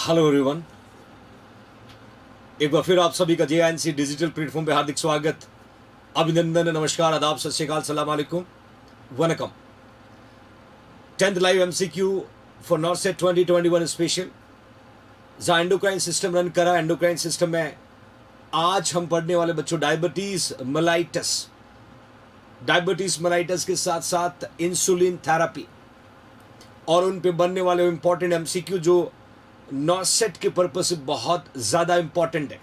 Hello everyone, एक बार फिर आप सभी का JNC डिजिटल प्लेटफॉर्म पे हार्दिक स्वागत, अभिनंदन, नमस्कार, आदाब, सत श्री अकाल, सलाम अलैकुम, vanakkam. 10th live MCQ for नॉर्सेट 2021 special जहाँ एंडोक्राइन सिस्टम रन करा। एंडोक्राइन सिस्टम में आज हम पढ़ने वाले बच्चों डायबिटीज मलाइटस के साथ साथ इंसुलिन थेरेपी और उन पे बनने वाले इंपॉर्टेंट MCQ जो नॉर्सेट के पर्पज से बहुत ज़्यादा इंपॉर्टेंट है।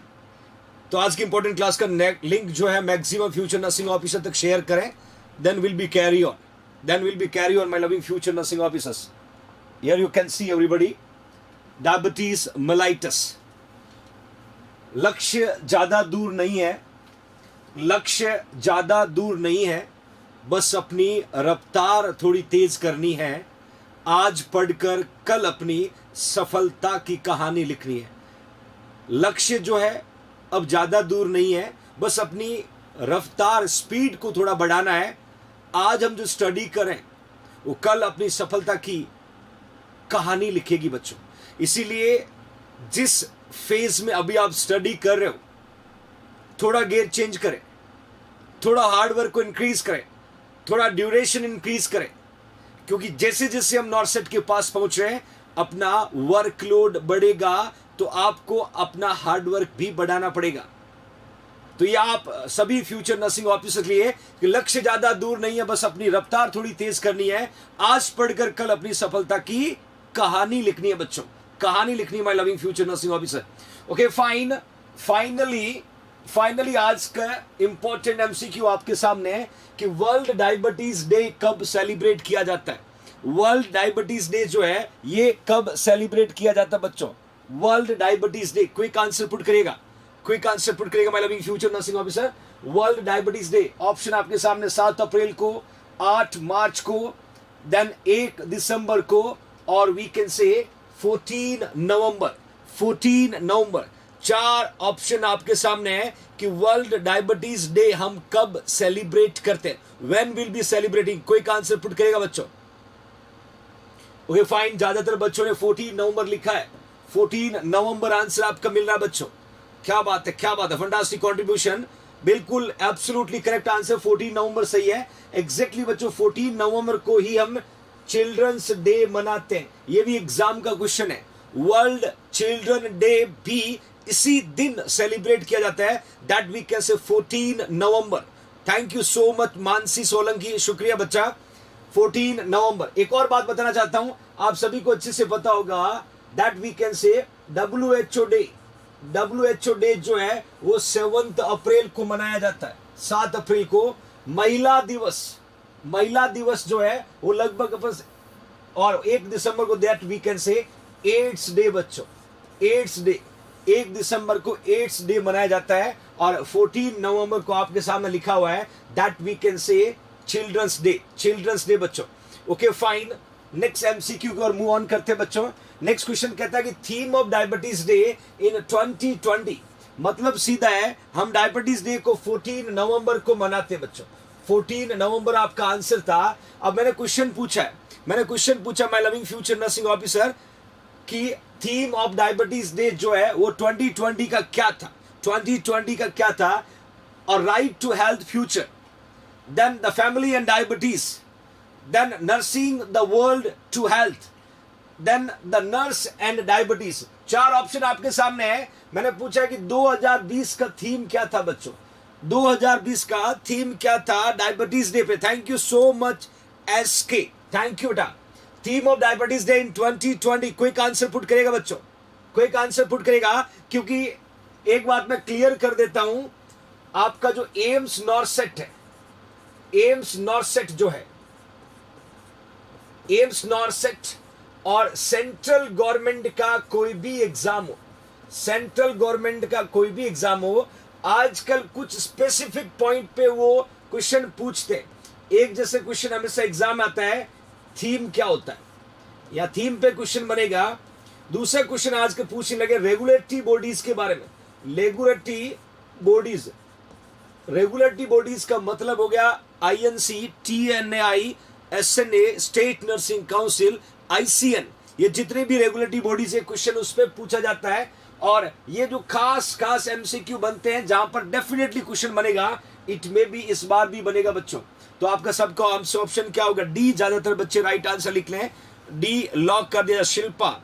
तो आज की इंपॉर्टेंट क्लास का लिंक जो है मैक्सिमम फ्यूचर नर्सिंग ऑफिसर तक शेयर करें, then will be carry on my loving future nursing officers. Here you can see everybody, diabetes mellitus. लक्ष्य ज़्यादा दूर नहीं है, बस अपनी रफ्तार थोड़ी तेज करनी है। आज पढ़कर कल अपनी सफलता की कहानी लिखनी है। लक्ष्य जो है अब ज़्यादा दूर नहीं है, बस अपनी रफ्तार स्पीड को थोड़ा बढ़ाना है। आज हम जो स्टडी करें वो कल अपनी सफलता की कहानी लिखेगी बच्चों। इसीलिए जिस फेज में अभी आप स्टडी कर रहे हो, थोड़ा गियर चेंज करें, थोड़ा हार्डवर्क को इंक्रीज करें, थोड़ा ड्यूरेशन इंक्रीज करें, क्योंकि जैसे जैसे हम नॉर्सेट के पास पहुंच रहे हैं अपना वर्कलोड बढ़ेगा, तो आपको अपना हार्डवर्क भी बढ़ाना पड़ेगा। तो ये आप सभी फ्यूचर नर्सिंग ऑफिसर के लिए कि लक्ष्य ज्यादा दूर नहीं है, बस अपनी रफ्तार थोड़ी तेज करनी है। आज पढ़कर कल अपनी सफलता की कहानी लिखनी है बच्चों, कहानी लिखनी है my loving future nursing officer. Okay fine, finally आज का इंपॉर्टेंट MCQ आपके सामने है कि वर्ल्ड डायबिटीज डे कब सेलिब्रेट किया जाता है। वर्ल्ड डायबिटीज डे जो है ये कब सेलिब्रेट किया जाता है बच्चों? World diabetes day, quick answer put करेगा my loving future nursing officer. World diabetes day option आपके सामने 7 अप्रैल को, 8 मार्च को, देन 1 दिसंबर को, और we can say 14 November. 4 option आपके सामने है कि वर्ल्ड डायबिटीज डे हम कब सेलिब्रेट करते हैं। When will be celebrating, quick answer put करेगा बच्चों। ओके फाइन, ज्यादातर बच्चों ने 14 नवंबर लिखा है। 14 नवंबर आंसर आपका मिल रहा है बच्चों। क्या बात है, फंटास्टिक कंट्रीब्यूशन, बिल्कुल एब्सोल्युटली करेक्ट आंसर। 14 नवंबर सही है एग्जैक्टली बच्चों। 14 नवंबर को ही हम चिल्ड्रंस डे मनाते हैं। ये भी एग्जाम का क्वेश्चन है। वर्ल्ड चिल्ड्रन डे भी इसी दिन सेलिब्रेट किया जाता है, that we can say 14 November. Thank you so much Mansi Solanki, शुक्रिया बच्चा। 14 नवंबर। एक और बात बताना चाहता हूं, आप सभी को अच्छे से पता होगा, that we can say WHO day जो है वो 7 अप्रैल को मनाया जाता है। 7 अप्रैल को महिला दिवस जो है वो लगभग, और 1 दिसंबर को that we can say AIDS day बच्चों। एड्स डे 1 दिसंबर को एड्स डे मनाया जाता है, और 14 नवंबर को आपके सामने लिखा हुआ है that we can say children's day बच्चों। ओके फाइन, नेक्स्ट MCQ की ओर मूव ऑन करते हैं बच्चों। नेक्स्ट क्वेश्चन कहता है कि theme of diabetes day in 2020, मतलब सीधा है हम डायबिटीज डे को 14 नवंबर को मनाते हैं बच्चों। 14 नवंबर आपका आंसर था। अब मैंने क्वेश्चन पूछा my loving future nursing officer कि थीम ऑफ डायबिटीज डे जो है वो 2020 का क्या था, और right to health future, then the family and diabetes, then nursing the world to health, then the nurse and diabetes। 4 option आपके सामने है। मैंने पूछा कि 2020 का थीम क्या था बच्चों, 2020 का थीम क्या था डायबिटीज डे पे। Thank you so much SK, thank you बेटा। Theme of diabetes day in 2020, quick answer put करेगा बच्चों, क्विक आंसर पुट करेगा। क्योंकि एक बात मैं क्लियर कर देता हूं, आपका जो एम्स नॉर्सेट है, एम्स नॉर्सेट जो है, एम्स नॉर्सेट और सेंट्रल गवर्नमेंट का कोई भी एग्जाम हो, आजकल कुछ स्पेसिफिक पॉइंट पे वो क्वेश्चन पूछते हैं। एक जैसे क्वेश्चन हमेशा एग्जाम आता है, थीम क्या होता है, या थीम पे क्वेश्चन बनेगा। दूसरा क्वेश्चन आज के पूछने लगे रेगुलेटरी बॉडीज के बारे में। रेगुलेटरी बॉडीज का मतलब हो गया INC, TNAI, SNA, state nursing council, ICN, ये जितने भी रेगुलेटरी बॉडी से क्वेश्चन उस पर पूछा जाता है, और ये जो खास खास एमसीक्यू बनते हैं जहां पर डेफिनेटली क्वेश्चन बनेगा, इट में भी इस बार भी बनेगा बच्चों। तो आपका सबका ऑप्शन क्या होगा? डी। ज्यादातर बच्चे राइट आंसर लिख लें, डी लॉक कर दिया। शिल्पा,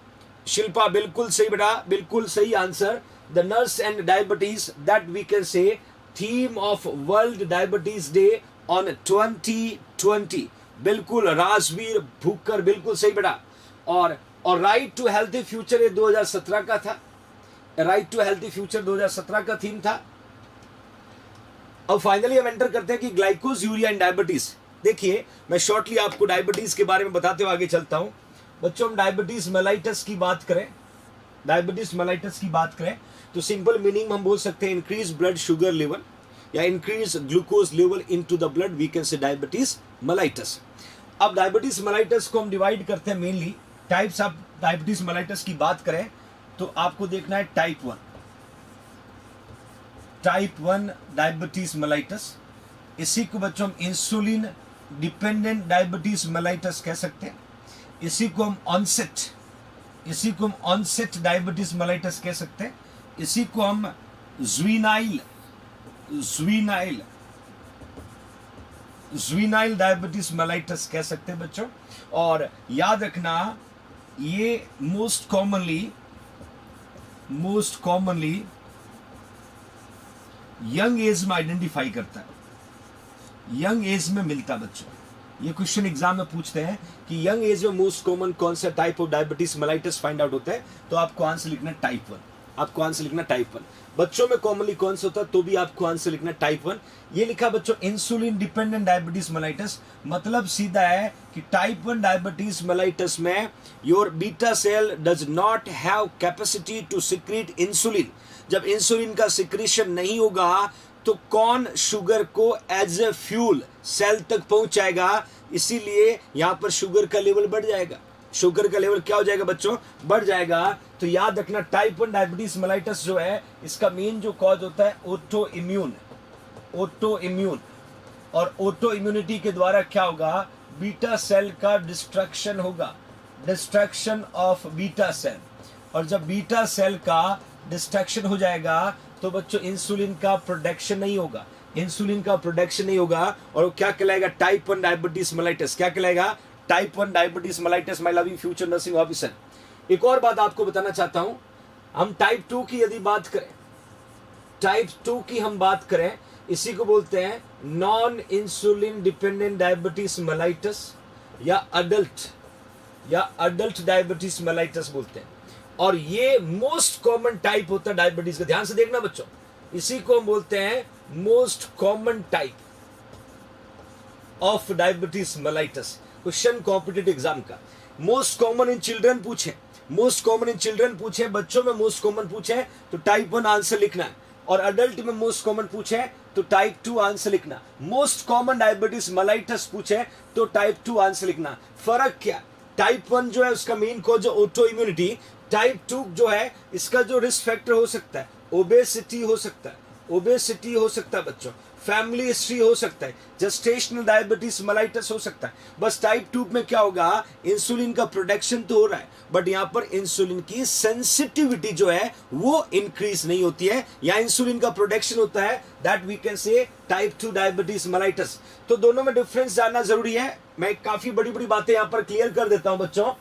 शिल्पा बिल्कुल सही बेटा, बिल्कुल सही answer. The nurse and diabetes, that we can say theme of world diabetes day on 2020। बिल्कुल राजवीर भूकर, बिल्कुल सही बेटा। और राइट टू हेल्थी फ्यूचर ये 2017 का था, राइट टू हेल्थी फ्यूचर 2017 का थीम था। अब फाइनली हम एंटर करते हैं कि ग्लाइकोज यूरिया एंड डायबिटीज। देखिए मैं शॉर्टली आपको डायबिटीज के बारे में बताते हुए आगे चलता हूं। बच्चों हम डायबिटीज मेलाइटस की बात करें, डायबिटीज मेलाइटस की बात करें तो सिंपल मीनिंग हम बोल सकते हैं इंक्रीज ब्लड शुगर लेवल या increase glucose level into the blood, we can say diabetes mellitus. अब डायबिटीज मेलाइटस को हम डिवाइड करते हैं mainly types of diabetes mellitus की बात करें तो आपको देखना है टाइप 1 डायबिटीज मेलाइटस। इसी को बच्चों हम इंसुलिन डिपेंडेंट डायबिटीज मेलाइटस कह सकते हैं। इसी को हम ऑनसेट डायबिटीज मेलाइटस कह सकते हैं। इसी को हम जुवेनाइल डायबिटीज मेलाइटस कह सकते हैं बच्चों। और याद रखना ये मोस्ट कॉमनली यंग एज में आइडेंटिफाई करता है, यंग एज में मिलता है बच्चों। ये क्वेश्चन एग्जाम में पूछते हैं कि यंग एज में मोस्ट कॉमन कौन सा type of diabetes mellitus find out होता है, तो आपको आंसर लिखना टाइप 1। आपको आंसर लिखना टाइप 1। बच्चों में कॉमनली कौन सा होता है तो भी आपको आंसर लिखना टाइप 1। ये लिखा बच्चों इंसुलिन डिपेंडेंट डायबिटीज मेलाइटस, मतलब सीधा है कि टाइप 1 डायबिटीज मेलाइटस में your beta cell does not have capacity to secrete insulin. जब इंसुलिन का सिक्रीशन नहीं होगा तो कौन शुगर को एज ए फ्यूल सेल तक पहुंचाएगा, इसीलिए यहां पर शुगर का लेवल बढ़ जाएगा। शुगर का लेवल क्या हो जाएगा बच्चों? बढ़ जाएगा। तो याद रखना टाइप 1 डायबिटीज मेलाइटस जो है इसका मेन जो कॉज होता है ऑटो इम्यून। और ऑटो इम्यूनिटी के द्वारा क्या होगा? बीटा सेल का डिस्ट्रक्शन होगा, डिस्ट्रक्शन ऑफ बीटा सेल। और जब बीटा सेल का डिस्ट्रक्शन हो जाएगा तो बच्चों इंसुलिन का प्रोडक्शन नहीं होगा, और वो क्या कहलाएगा? Type 1 diabetes mellitus. क्या कहलाएगा? Type 1 diabetes mellitus. My loving future nursing officer, एक और बात आपको बताना चाहता हूं। हम टाइप 2 की यदि बात करें, टाइप 2 की हम बात करें, इसी को बोलते हैं non insulin dependent diabetes mellitus या अडल्ट डायबिटीज मेलाइटस बोलते हैं। और ये मोस्ट कॉमन टाइप होता है डायबिटीज का। ध्यान से देखना बच्चों, इसी को हम बोलते हैं most common type of diabetes mellitus. Question competitive exam का मोस्ट कॉमन इन चिल्ड्रन पूछे, बच्चों में मोस्ट कॉमन पूछे तो टाइप 1 आंसर लिखना है, और अडल्ट में मोस्ट कॉमन पूछे तो टाइप 2 आंसर लिखना। मोस्ट कॉमन डायबिटीज मेलाइटस पूछे तो टाइप 2 आंसर लिखना। फर्क क्या? टाइप 1 जो है उसका main cause auto immunity, type 2 जो है इसका जो रिस्क फैक्टर हो सकता है ओबेसिटी हो सकता है बच्चों, फैमिली हिस्ट्री हो सकता है, जेस्टेशनल डायबिटीज मेलाइटस हो सकता है। बस टाइप 2 में क्या होगा? इंसुलिन का प्रोडक्शन तो हो रहा है बट यहां पर इंसुलिन की सेंसिटिविटी जो है वो इंक्रीज नहीं होती है, या इंसुलिन का प्रोडक्शन होता है, that we can say type 2 diabetes mellitus. तो दोनों में डिफरेंस जानना जरूरी है। मैं काफी बड़ी बड़ी बातें यहां पर क्लियर कर देता हूं बच्चों।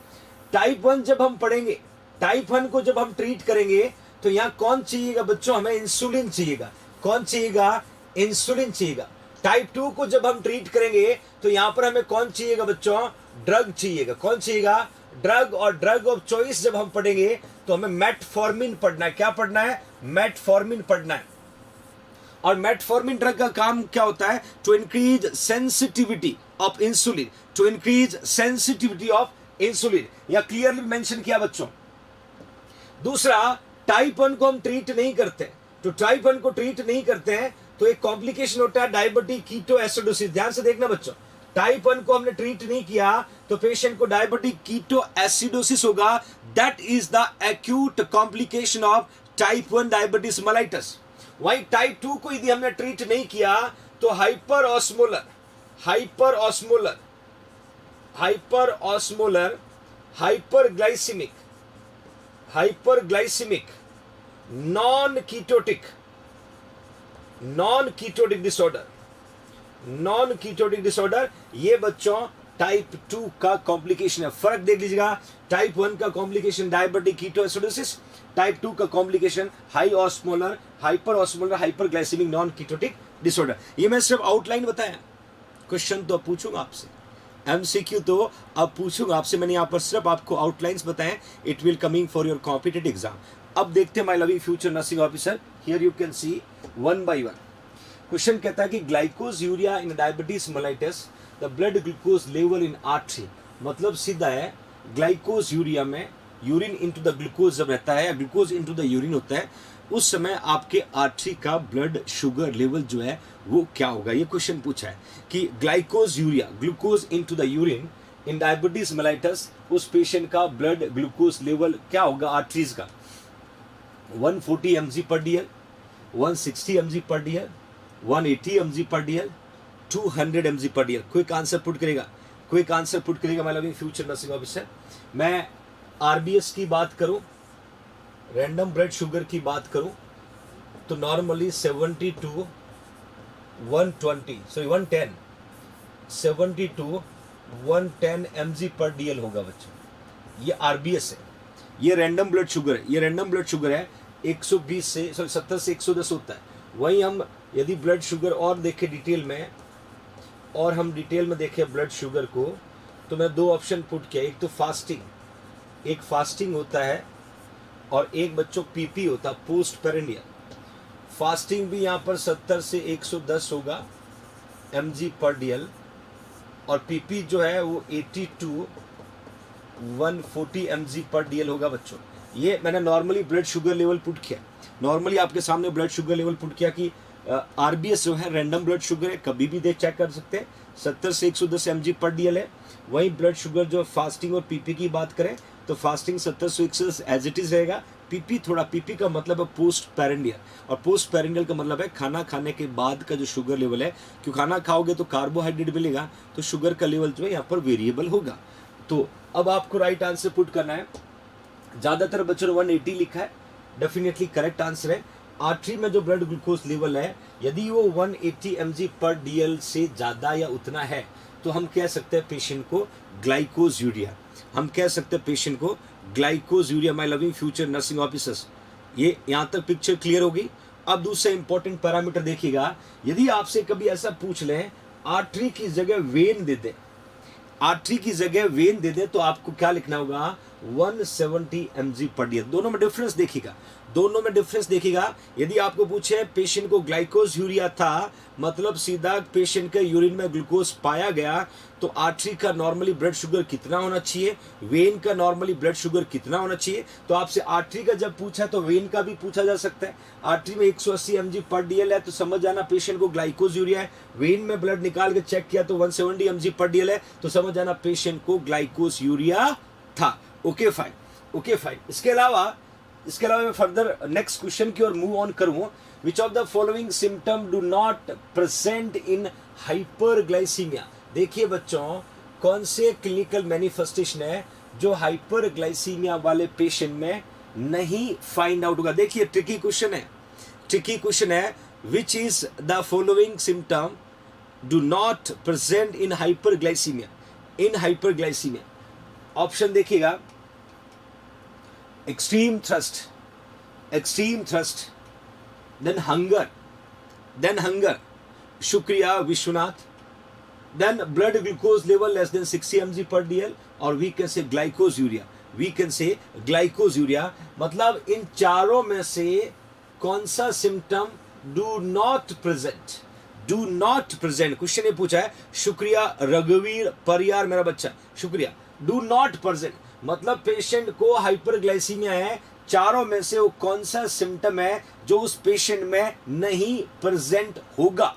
टाइप 1 जब हम पढ़ेंगे, टाइप 1 को जब हम ट्रीट करेंगे तो यहां कौन चाहिएगा बच्चों? हमें इंसुलिन चाहिएगा। कौन चाहिएगा? इंसुलिन चाहिएगा। टाइप 2 को जब हम ट्रीट करेंगे तो यहां पर हमें कौन चाहिएगा बच्चों? ड्रग चाहिएगा। कौन चाहिएगा? ड्रग। और ड्रग ऑफ चॉइस जब हम पढ़ेंगे तो हमें मेटफॉर्मिन पढ़ना है। क्या पढ़ना है? मेटफॉर्मिन पढ़ना है। और मेटफॉर्मिन ड्रग का काम क्या होता है? To increase sensitivity of insulin, या क्लियरली मेंशन किया बच्चों। दूसरा, टाइप 1 को हम ट्रीट नहीं करते, तो टाइप 1 को ट्रीट नहीं करते हैं तो एक कॉम्प्लिकेशन होता है डायबिटिक कीटो एसिडोसिस। ध्यान से देखना बच्चों, टाइप 1 को हमने ट्रीट नहीं किया तो पेशेंट को डायबिटिक कीटो एसिडोसिस होगा। That is the acute complication of type 1 diabetes mellitus. वहीं टाइप 2 को यदि हमने ट्रीट नहीं किया तो hyper osmolar hyperglycaemic, hyperglycaemic, non ketotic, non ketotic disorder, non ketotic disorder, ये बच्चों टाइप 2 का कॉम्प्लिकेशन है। फर्क देख लीजिएगा, टाइप 1 का कॉम्प्लिकेशन डायबिटिक कीटोएसिडोसिस, टाइप 2 का complication high osmolar, hyper osmolar, hyperglycaemic, non ketotic disorder. ये मैं सिर्फ आउटलाइन बताया, क्वेश्चन तो अब पूछूंगा आपसे, एमसीक्यू तो अब पूछूंगा आपसे, मैंने यहाँ पर सिर्फ आपको आउटलाइंस बताए। It will coming for your competitive exam. अब देखते हैं my loving future nursing officer, here you can see one by one. Question कहता है कि glycosuria in diabetes mellitus, the blood glucose level in artery. मतलब सीधा है, glycosuria में यूरिन इनटू द ग्लूकोज जब रहता है, या ग्लूकोज इनटू द यूरिन होता है, उस समय आपके आर्टरी का ब्लड शुगर लेवल जो है वो क्या होगा। ये क्वेश्चन पूछा है कि glycosuria, glucose into the urine in diabetes mellitus, उस पेशेंट का ब्लड ग्लूकोज लेवल क्या होगा आर्टरीज का। 140 mg पर डीएल, 160 mg पर डीएल, 180 mg पर डीएल, 200 mg पर डीएल। क्विक आंसर पुट करेगा, क्विक आंसर पुट करेगा my loving future nursing officer. मैं आरबीएस की बात करूं, रैंडम ब्लड शुगर की बात करूं, तो normally 70 to 120, sorry 110, 70 to 110 mg पर डीएल होगा बच्चों। ये आरबीएस है, ये रैंडम ब्लड शुगर है, ये रैंडम ब्लड शुगर है। 120 से, सॉरी 70 से 110 होता है। वहीं हम यदि ब्लड शुगर और देखें डिटेल में, और हम डिटेल में देखें ब्लड शुगर को, तो मैं दो ऑप्शन पुट किया, एक तो फास्टिंग, एक फास्टिंग होता है, और एक बच्चों पीपी होता है, पोस्ट पेरेंडियल। फास्टिंग भी यहाँ पर 70 से 110 होगा mg पर डीएल, और पीपी जो है वो 80 to 140 mg पर डीएल होगा बच्चों। ये मैंने normally blood sugar level put किया, नॉर्मली आपके सामने ब्लड शुगर लेवल पुट किया कि आरबीएस जो है रैंडम ब्लड शुगर है, कभी भी देख चेक कर सकते हैं, 70 से 110 mg पर डीएल है। वहीं ब्लड शुगर जो फास्टिंग और पीपी की बात करें, तो फास्टिंग 70 से 110 एज इट इज रहेगा। पीपी थोड़ा, पीपी का मतलब है पोस्ट पेरेंडियल, और पोस्ट पेरेंडियल का मतलब है खाना खाने के बाद का जो शुगर लेवल है, क्यों खाना खाओगे तो कार्बोहाइड्रेट मिलेगा, तो शुगर का लेवल जो है यहाँ पर वेरिएबल होगा। तो अब आपको राइट आंसर पुट करना है। ज़्यादातर बच्चों ने 180 लिखा है, डेफिनेटली करेक्ट आंसर है। आर्टरी में जो ब्लड ग्लूकोज लेवल है, यदि वो 180 mg पर डीएल से ज़्यादा या उतना है, तो हम कह सकते हैं पेशेंट को ग्लाइकोज यूरिया, हम कह सकते हैं पेशेंट को glycosuria. My loving future nursing officers, ये यहाँ तक पिक्चर क्लियर होगी। अब दूसरा इंपॉर्टेंट पैरामीटर देखिएगा, यदि आपसे कभी ऐसा पूछ लें आर्टरी की जगह वेन दे दे, आर्टरी की जगह वेन दे दे, तो आपको क्या लिखना होगा, 170 mg पर डीएल। दोनों में डिफरेंस देखिएगा, दोनों में डिफरेंस देखिएगा। यदि आपको पूछे पेशेंट को ग्लाइकोज यूरिया था, मतलब सीधा पेशेंट के यूरिन में ग्लूकोज पाया गया, तो आर्टरी का नॉर्मली ब्लड शुगर कितना होना चाहिए, वेन का नॉर्मली ब्लड शुगर कितना होना चाहिए। तो आपसे आर्टरी का जब पूछा तो वेन का भी पूछा जा सकता है। आर्टरी में 180 mg पर डीएल है, तो समझ जाना पेशेंट को ग्लाइकोज यूरिया है। वेन में ब्लड निकाल के चेक किया तो 170 mg पर डीएल है, तो समझ जाना पेशेंट को ग्लाइकोज यूरिया था। Okay fine, okay fine. इसके अलावा मैं फर्दर नेक्स्ट क्वेश्चन की ओर मूव ऑन करूं। विच of the following symptom do not present in hyperglycaemia. देखिए बच्चों, कौन से क्लिनिकल मैनिफेस्टेशन है जो हाइपरग्लाइसीमिया वाले पेशेंट में नहीं फाइंड आउट होगा। देखिए ट्रिकी क्वेश्चन है, ट्रिकी क्वेश्चन है। Which is the following symptom do not present in hyperglycaemia, in hyperglycaemia. Option देखिएगा, extreme thirst, then hunger, शुक्रिया Vishwanath, then blood glucose level less than 60 mg per dl, और we can say glycose urea, मतलब इन चारों में से कौन सा symptom do not present, do not present. Question ये पूछा है, शुक्रिया रघुवीर परियार मेरा बच्चा, शुक्रिया। डू नॉट प्रेजेंट मतलब पेशेंट को हाइपरग्लाइसीमिया है, चारों में से वो कौन सा सिम्टम है जो उस पेशेंट में नहीं प्रेजेंट होगा,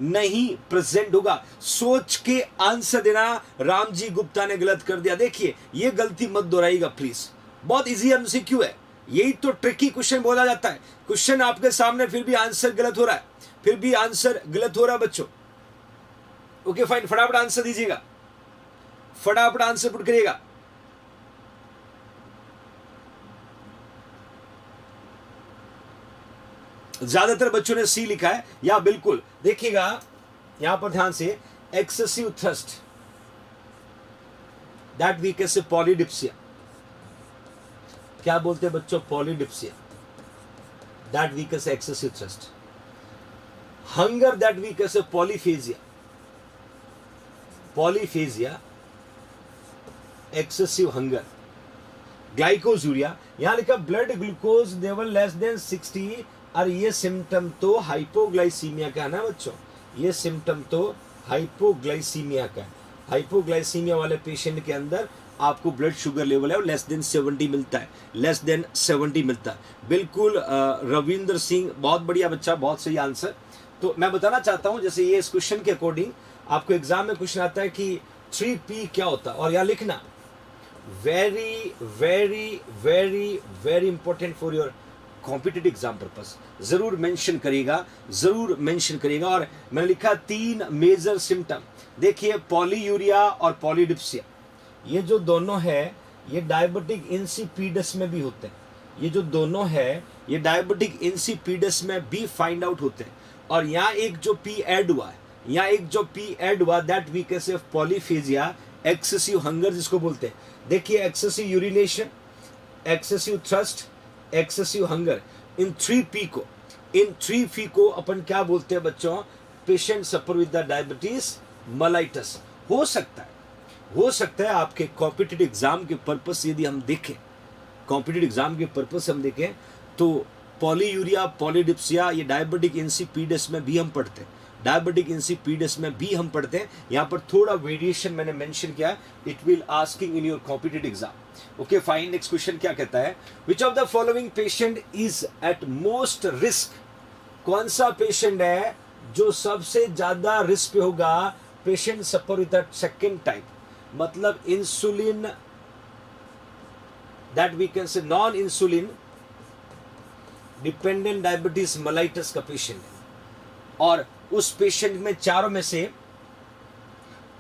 नहीं प्रेजेंट होगा। सोच के आंसर देना। रामजी गुप्ता ने गलत कर दिया। देखिए ये गलती मत दोहराइएगा प्लीज, बहुत इजी एमसीक्यू है, यही तो ट्रिकी क्वेश्चन बोला जाता है। क्वेश्चन आपके सामने फिर भी आंसर गलत हो रहा है, फिर भी आंसर गलत हो रहा है बच्चों। ओके फाइन, फटाफट आंसर दीजिएगा, फटाफट आंसर पुट करिएगा। ज्यादातर बच्चों ने सी लिखा है, या बिल्कुल देखिएगा यहां पर ध्यान से, excessive thirst, that we can say polydipsia. क्या बोलते हैं बच्चों? Polydipsia, that we can say excessive thirst. Hunger, that we can say polyphagia, polyphagia, excessive hunger. Glycosuria, यहां लिखा blood glucose level less than 60, और ये सिम्टम तो हाइपोग्लाइसीमिया का है ना बच्चों, ये सिम्टम तो हाइपोग्लाइसीमिया का है। हाइपोग्लाइसीमिया वाले पेशेंट के अंदर आपको ब्लड शुगर लेवल है वो लेस देन 70 मिलता है, लेस देन 70 मिलता है। बिल्कुल रविंद्र सिंह, बहुत बढ़िया बच्चा, बहुत सही आंसर। तो मैं बताना चाहता हूं, जैसे ये इस क्वेश्चन के अकॉर्डिंग आपको एग्जाम में क्वेश्चन आता है कि 3P क्या होता है, और यहां लिखना very very very very important for your competitive exam purpose. जरूर मेंशन करेगा, जरूर मेंशन करेगा। और मैंने लिखा 3 मेजर सिम्टम। देखिए पॉलीयूरिया और पॉलीडिप्सिया, ये जो दोनों है ये डायबिटिक इंसिपिडस में भी होते हैं। ये जो दोनों है ये डायबिटिक इंसिपिडस में भी फाइंड आउट होते हैं। और यहाँ एक जो पी ऐड हुआ है, यहाँ एक जो पी ऐड हुआ, that we can say polyphagia, excessive hunger जिसको बोलते हैं। देखिए excessive urination, excessive thirst, excessive hunger, इन 3P को अपन क्या बोलते हैं बच्चों? Patient suffer with the diabetes mellitus. हो सकता है आपके कॉम्पिटिटिव एग्जाम के पर्पस से यदि हम देखें, कॉम्पिटिटिव एग्जाम के पर्पस से हम देखें तो पॉलीयूरिया, पॉलीडिप्सिया, ये डायबिटिक इंसिपिडस में भी हम पढ़ते हैं, डायबिटिक इंसिपिडस में भी हम पढ़ते हैं। यहाँ पर थोड़ा वेरिएशन मैंने मेंशन किया, it will asking in your competitive exam. Okay fine, next question क्या कहता है? विच of the following patient is at most risk? कौन सा पेशेंट है जो सबसे ज्यादा रिस्क पे होगा? Patient suffer with the second type, मतलब insulin, that we can say non insulin dependent diabetes mellitus का पेशेंट है। और उस पेशेंट में चारों में से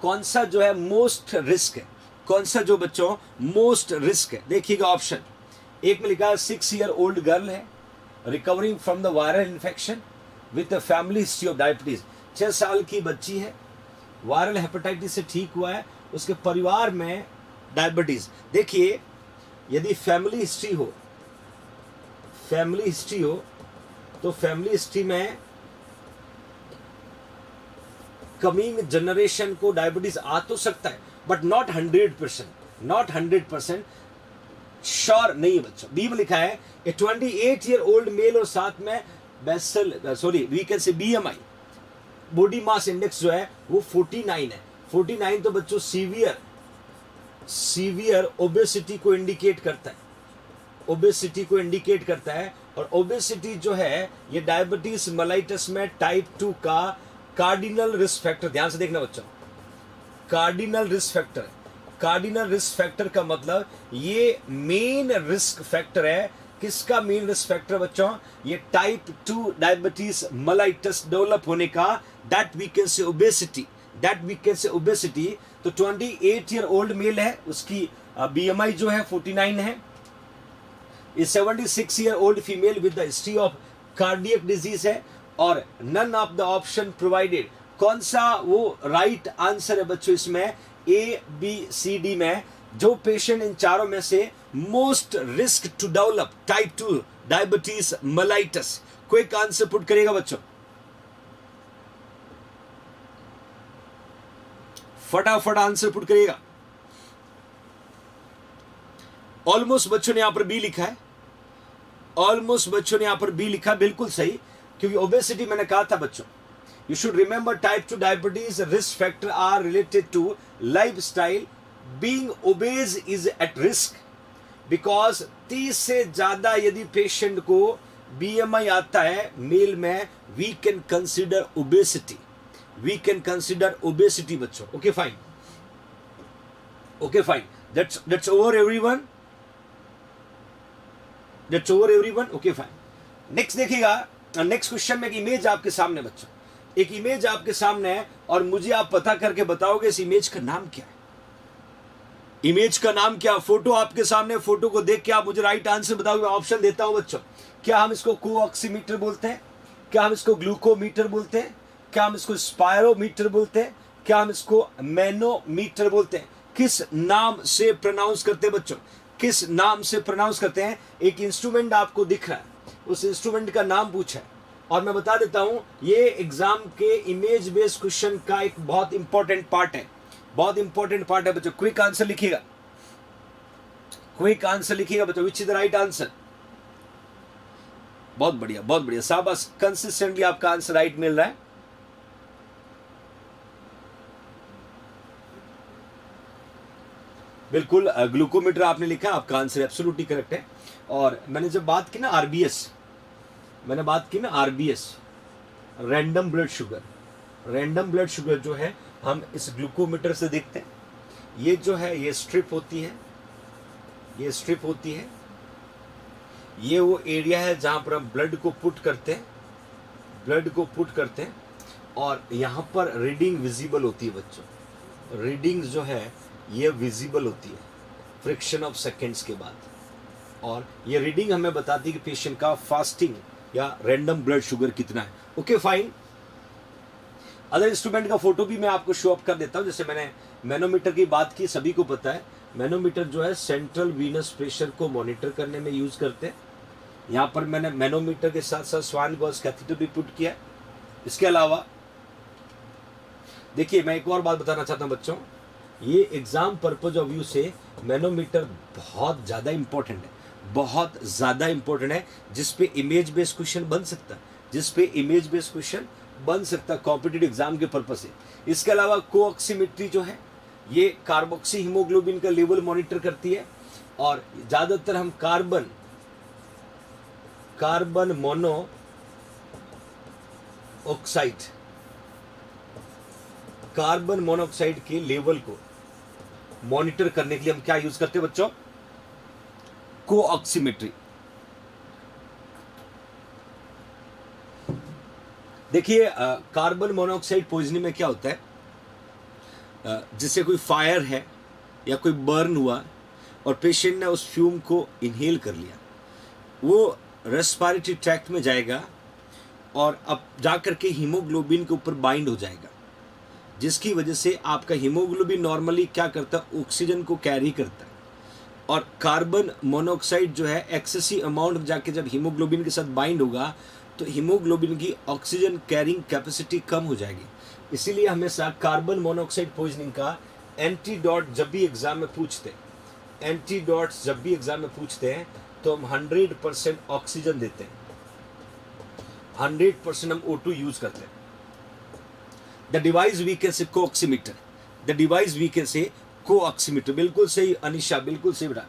कौन सा जो है मोस्ट रिस्क है? कौन सा जो बच्चों मोस्ट रिस्क है? देखिएगा ऑप्शन एक में लिखा है 6 ईयर ओल्ड गर्ल है, recovering from the viral infection with family history of diabetes. 6 साल की बच्ची है, वायरल हेपेटाइटिस से ठीक हुआ है, उसके परिवार में डायबिटीज। देखिए यदि फैमिली हिस्ट्री हो तो फैमिली हिस्ट्री में कमिंग जनरेशन को डायबिटीज आ तो सकता है, बट नॉट 100% श्योर नहीं है बच्चों। बी में लिखा है ए 28 ईयर ओल्ड मेल, और साथ में we can say BMI, body mass index जो है वो 49 है। 49 तो बच्चों सीवियर ओबेसिटी को इंडिकेट करता है, ओबेसिटी को इंडिकेट करता है। और ओबेसिटी जो है ये डायबिटीज मलाइटस में टाइप 2 का कार्डिनल रिस्क फैक्टर, ध्यान से देखना बच्चों, cardinal risk factor. Cardinal risk factor का मतलब ये मेन रिस्क फैक्टर है। किसका मेन रिस्क फैक्टर बच्चों? ये टाइप 2 डायबिटीज मलाइटस डेवलप होने का, that we can say obesity, that we can say obesity. तो 28 ईयर ओल्ड मेल है, उसकी BMI जो है 49 है। ये 76 year old female with the history of cardiac disease है। और none of the option provided, कौन सा वो राइट आंसर है बच्चों इसमें? ABCD में जो पेशेंट इन चारों में से most risk to develop type 2 diabetes mellitus, quick answer put करेगा बच्चों, फटाफट आंसर पुट करिएगा। ऑलमोस्ट बच्चों ने यहां पर बी लिखा है, ऑलमोस्ट बच्चों ने यहां पर बी लिखा, बिल्कुल सही, क्योंकि ओबेसिटी मैंने कहा था बच्चों, you should remember type 2 diabetes risk factor are related to lifestyle. Being obese is at risk because 30 से ज्यादा यदि पेशेंट को BMI आता है मेल में, we can consider obesity, we can consider obesity बच्चों। Okay fine, okay fine, that's over everyone, that's over everyone. Okay fine, next देखिएगा, next question में एक इमेज आपके सामने बच्चों, एक इमेज आपके सामने है और मुझे आप पता करके बताओगे इस इमेज का नाम क्या है। इमेज का नाम क्या? फोटो आपके सामने, फोटो को देख के आप मुझे राइट आंसर बताओगे। मैं ऑप्शन देता हूं बच्चों, क्या हम इसको कोऑक्सीमीटर बोलते हैं? क्या हम इसको ग्लूकोमीटर बोलते हैं, क्या हम इसको स्पायरोमीटर बोलते हैं, क्या हम इसको मैनोमीटर बोलते हैं? किस नाम से प्रोनाउंस करते हैं बच्चों, किस नाम से प्रोनाउंस करते हैं? एक इंस्ट्रूमेंट आपको दिख रहा है, उस इंस्ट्रूमेंट का नाम पूछा है। और मैं बता देता हूं, ये एग्जाम के इमेज बेस्ड क्वेश्चन का एक बहुत इंपॉर्टेंट पार्ट है, बहुत इंपॉर्टेंट पार्ट है बच्चों। क्विक आंसर लिखिएगा, क्विक आंसर लिखिएगा बच्चों, which is the right answer. बहुत बढ़िया, बहुत बढ़िया, शाबाश, कंसिस्टेंटली आपका आंसर राइट मिल रहा है। बिल्कुल, ग्लूकोमीटर आपने लिखा, आपका आंसर एब्सोल्युटली करेक्ट है। और मैंने जब बात की ना आरबीएस, मैंने बात की ना RBS, random blood sugar, random blood sugar जो है हम इस ग्लूकोमीटर से देखते हैं। ये जो है ये स्ट्रिप होती है, ये स्ट्रिप होती है, ये वो एरिया है जहां पर हम ब्लड को पुट करते हैं, ब्लड को पुट करते हैं। और यहाँ पर रीडिंग विजिबल होती है बच्चों, रीडिंग्स जो है ये विजिबल होती है फ्रिक्शन ऑफ सेकेंड्स के बाद। और ये रीडिंग हमें बताती है कि पेशेंट का फास्टिंग या रैंडम ब्लड शुगर कितना है। Okay fine. अदर इंस्ट्रूमेंट का फोटो भी मैं आपको शो अप कर देता हूं। जैसे मैंने मैनोमीटर की बात की, सभी को पता है मैनोमीटर जो है सेंट्रल वीनस प्रेशर को मॉनिटर करने में यूज करते हैं। यहाँ पर मैंने मैनोमीटर के साथ साथ स्वान गॉस कैथेटर भी पुट किया। इसके अलावा देखिए, मैं एक और बात बताना चाहता हूँ बच्चों, ये एग्जाम पर्पज ऑफ व्यू से मैनोमीटर बहुत ज़्यादा इंपॉर्टेंट है, बहुत ज़्यादा इंपॉर्टेंट है, जिसपे इमेज बेस्ड क्वेश्चन बन सकता है, जिसपे इमेज बेस्ड क्वेश्चन बन सकता है कॉम्पिटिटिव एग्जाम के पर्पज से। इसके अलावा कोऑक्सीमेट्री जो है ये कार्बोक्सी हीमोग्लोबिन का लेवल मॉनिटर करती है। और ज़्यादातर हम carbon mono oxide, carbon monoxide के लेवल को मॉनिटर करने के लिए हम क्या यूज करते हैं बच्चों? कोऑक्सीमेट्री। देखिए, कार्बन मोनोऑक्साइड पॉइजनिंग में क्या होता है, जिससे कोई फायर है या कोई बर्न हुआ और पेशेंट ने उस फ्यूम को इनहेल कर लिया, वो रेस्पिरेटरी ट्रैक्ट में जाएगा और अब जाकर के हीमोग्लोबिन के ऊपर बाइंड हो जाएगा, जिसकी वजह से आपका हीमोग्लोबिन नॉर्मली क्या करता है, ऑक्सीजन को कैरी करता है। और कार्बन मोनोऑक्साइड जो है एक्सेसिव अमाउंट में जाके जब हीमोग्लोबिन के साथ बाइंड होगा तो हीमोग्लोबिन की ऑक्सीजन कैरिंग कैपेसिटी कम हो जाएगी। इसीलिए हमेशा कार्बन मोनोऑक्साइड पॉइजनिंग का एंटीडोट जब भी एग्जाम में पूछते हैं, एंटीडोट्स जब भी एग्जाम में पूछते हैं तो हम 100% ऑक्सीजन देते हैं, 100% हम O2 यूज करते हैं। The device we can say cooximeter, the device we can say cooximeter. बिल्कुल सही अनिशा, बिल्कुल सही बेटा।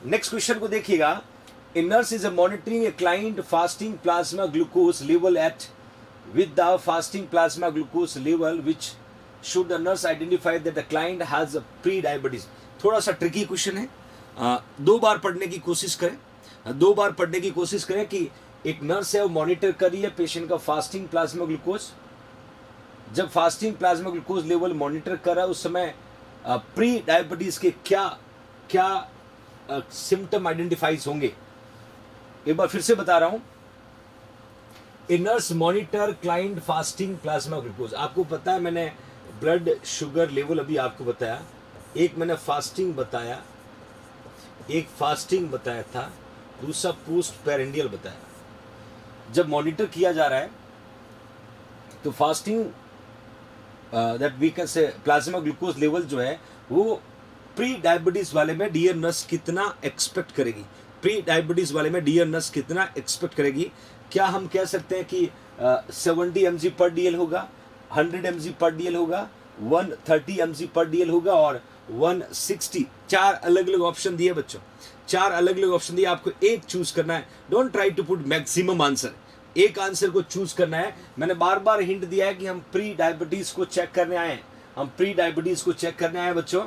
नेक्स्ट क्वेश्चन को देखिएगा। A nurse is monitoring a client fasting plasma glucose level at with the fasting plasma glucose level, which should the nurse identify that the client has a pre-diabetes? थोड़ा सा tricky question है, 2 बार पढ़ने की कोशिश करें, 2 बार पढ़ने की कोशिश करें कि एक नर्स है वो मॉनिटर कर रही है पेशेंट का फास्टिंग प्लाज्मा ग्लूकोज। जब fasting plasma glucose level monitor कर रहा है उस समय प्री डायबिटीज के क्या क्या सिम्टम आइडेंटिफाइज होंगे। एक बार फिर से बता रहा हूं, a nurse monitor client fasting plasma glucose. आपको पता है मैंने ब्लड शुगर लेवल अभी आपको बताया, एक मैंने फास्टिंग बताया, एक फास्टिंग बताया था, दूसरा पोस्ट पेरेंडियल बताया। जब मॉनिटर किया जा रहा है तो fasting that we can say plasma glucose level जो है वो प्री डायबिटीज वाले में डियर नर्स कितना एक्सपेक्ट करेगी, प्री डायबिटीज वाले में डियर नर्स कितना एक्सपेक्ट करेगी। क्या हम कह सकते हैं कि 70 mg पर डीएल होगा, 100 mg पर डीएल होगा, 130 mg पर डीएल होगा और 160? 4 अलग अलग ऑप्शन दिए बच्चों, 4 अलग अलग ऑप्शन दिए, आपको एक चूज करना है। Don't try to put maximum answer, एक आंसर को चूज करना है। मैंने बार बार हिंट दिया है कि हम प्री डायबिटीज को चेक करने आए हैं, हम प्री डायबिटीज को चेक करने आए हैं बच्चों।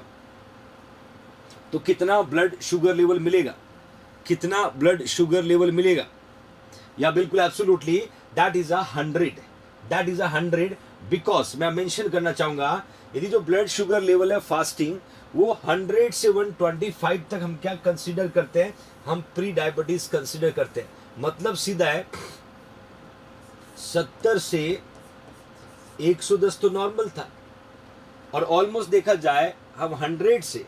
तो कितना ब्लड शुगर लेवल मिलेगा, कितना ब्लड शुगर लेवल मिलेगा? या बिल्कुल absolutely that is 100, that is 100 because मैं मेंशन करना चाहूंगा यदि जो ब्लड शुगर लेवल है फास्टिंग वो 100 से 125 तक हम क्या कंसीडर करते हैं, हम प्री डायबिटीज कंसीडर करते हैं। मतलब सीधा है 70 से 110 तो नॉर्मल था, और ऑलमोस्ट देखा जाए हम 100 से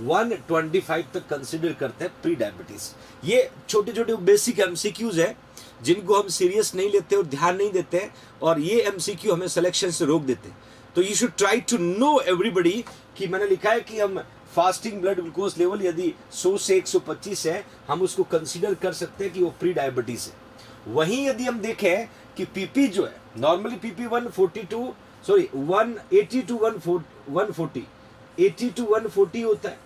125 तक कंसिडर करते हैं प्री डायबिटीज। ये छोटे छोटे बेसिक एमसीक्यूज है जिनको हम सीरियस नहीं लेते और ध्यान नहीं देते हैं, और ये एमसीक्यू हमें सिलेक्शन से रोक देते हैं। तो you should try to know everybody कि मैंने लिखा है कि हम फास्टिंग ब्लड ग्लूकोज लेवल यदि 100 से 125 है, हम उसको कंसीडर कर सकते हैं कि वो प्री डायबिटीज है। वहीं यदि हम देखें कि पीपी जो है, नॉर्मली पीपी 180 टू 140, 80 टू 140 होता है,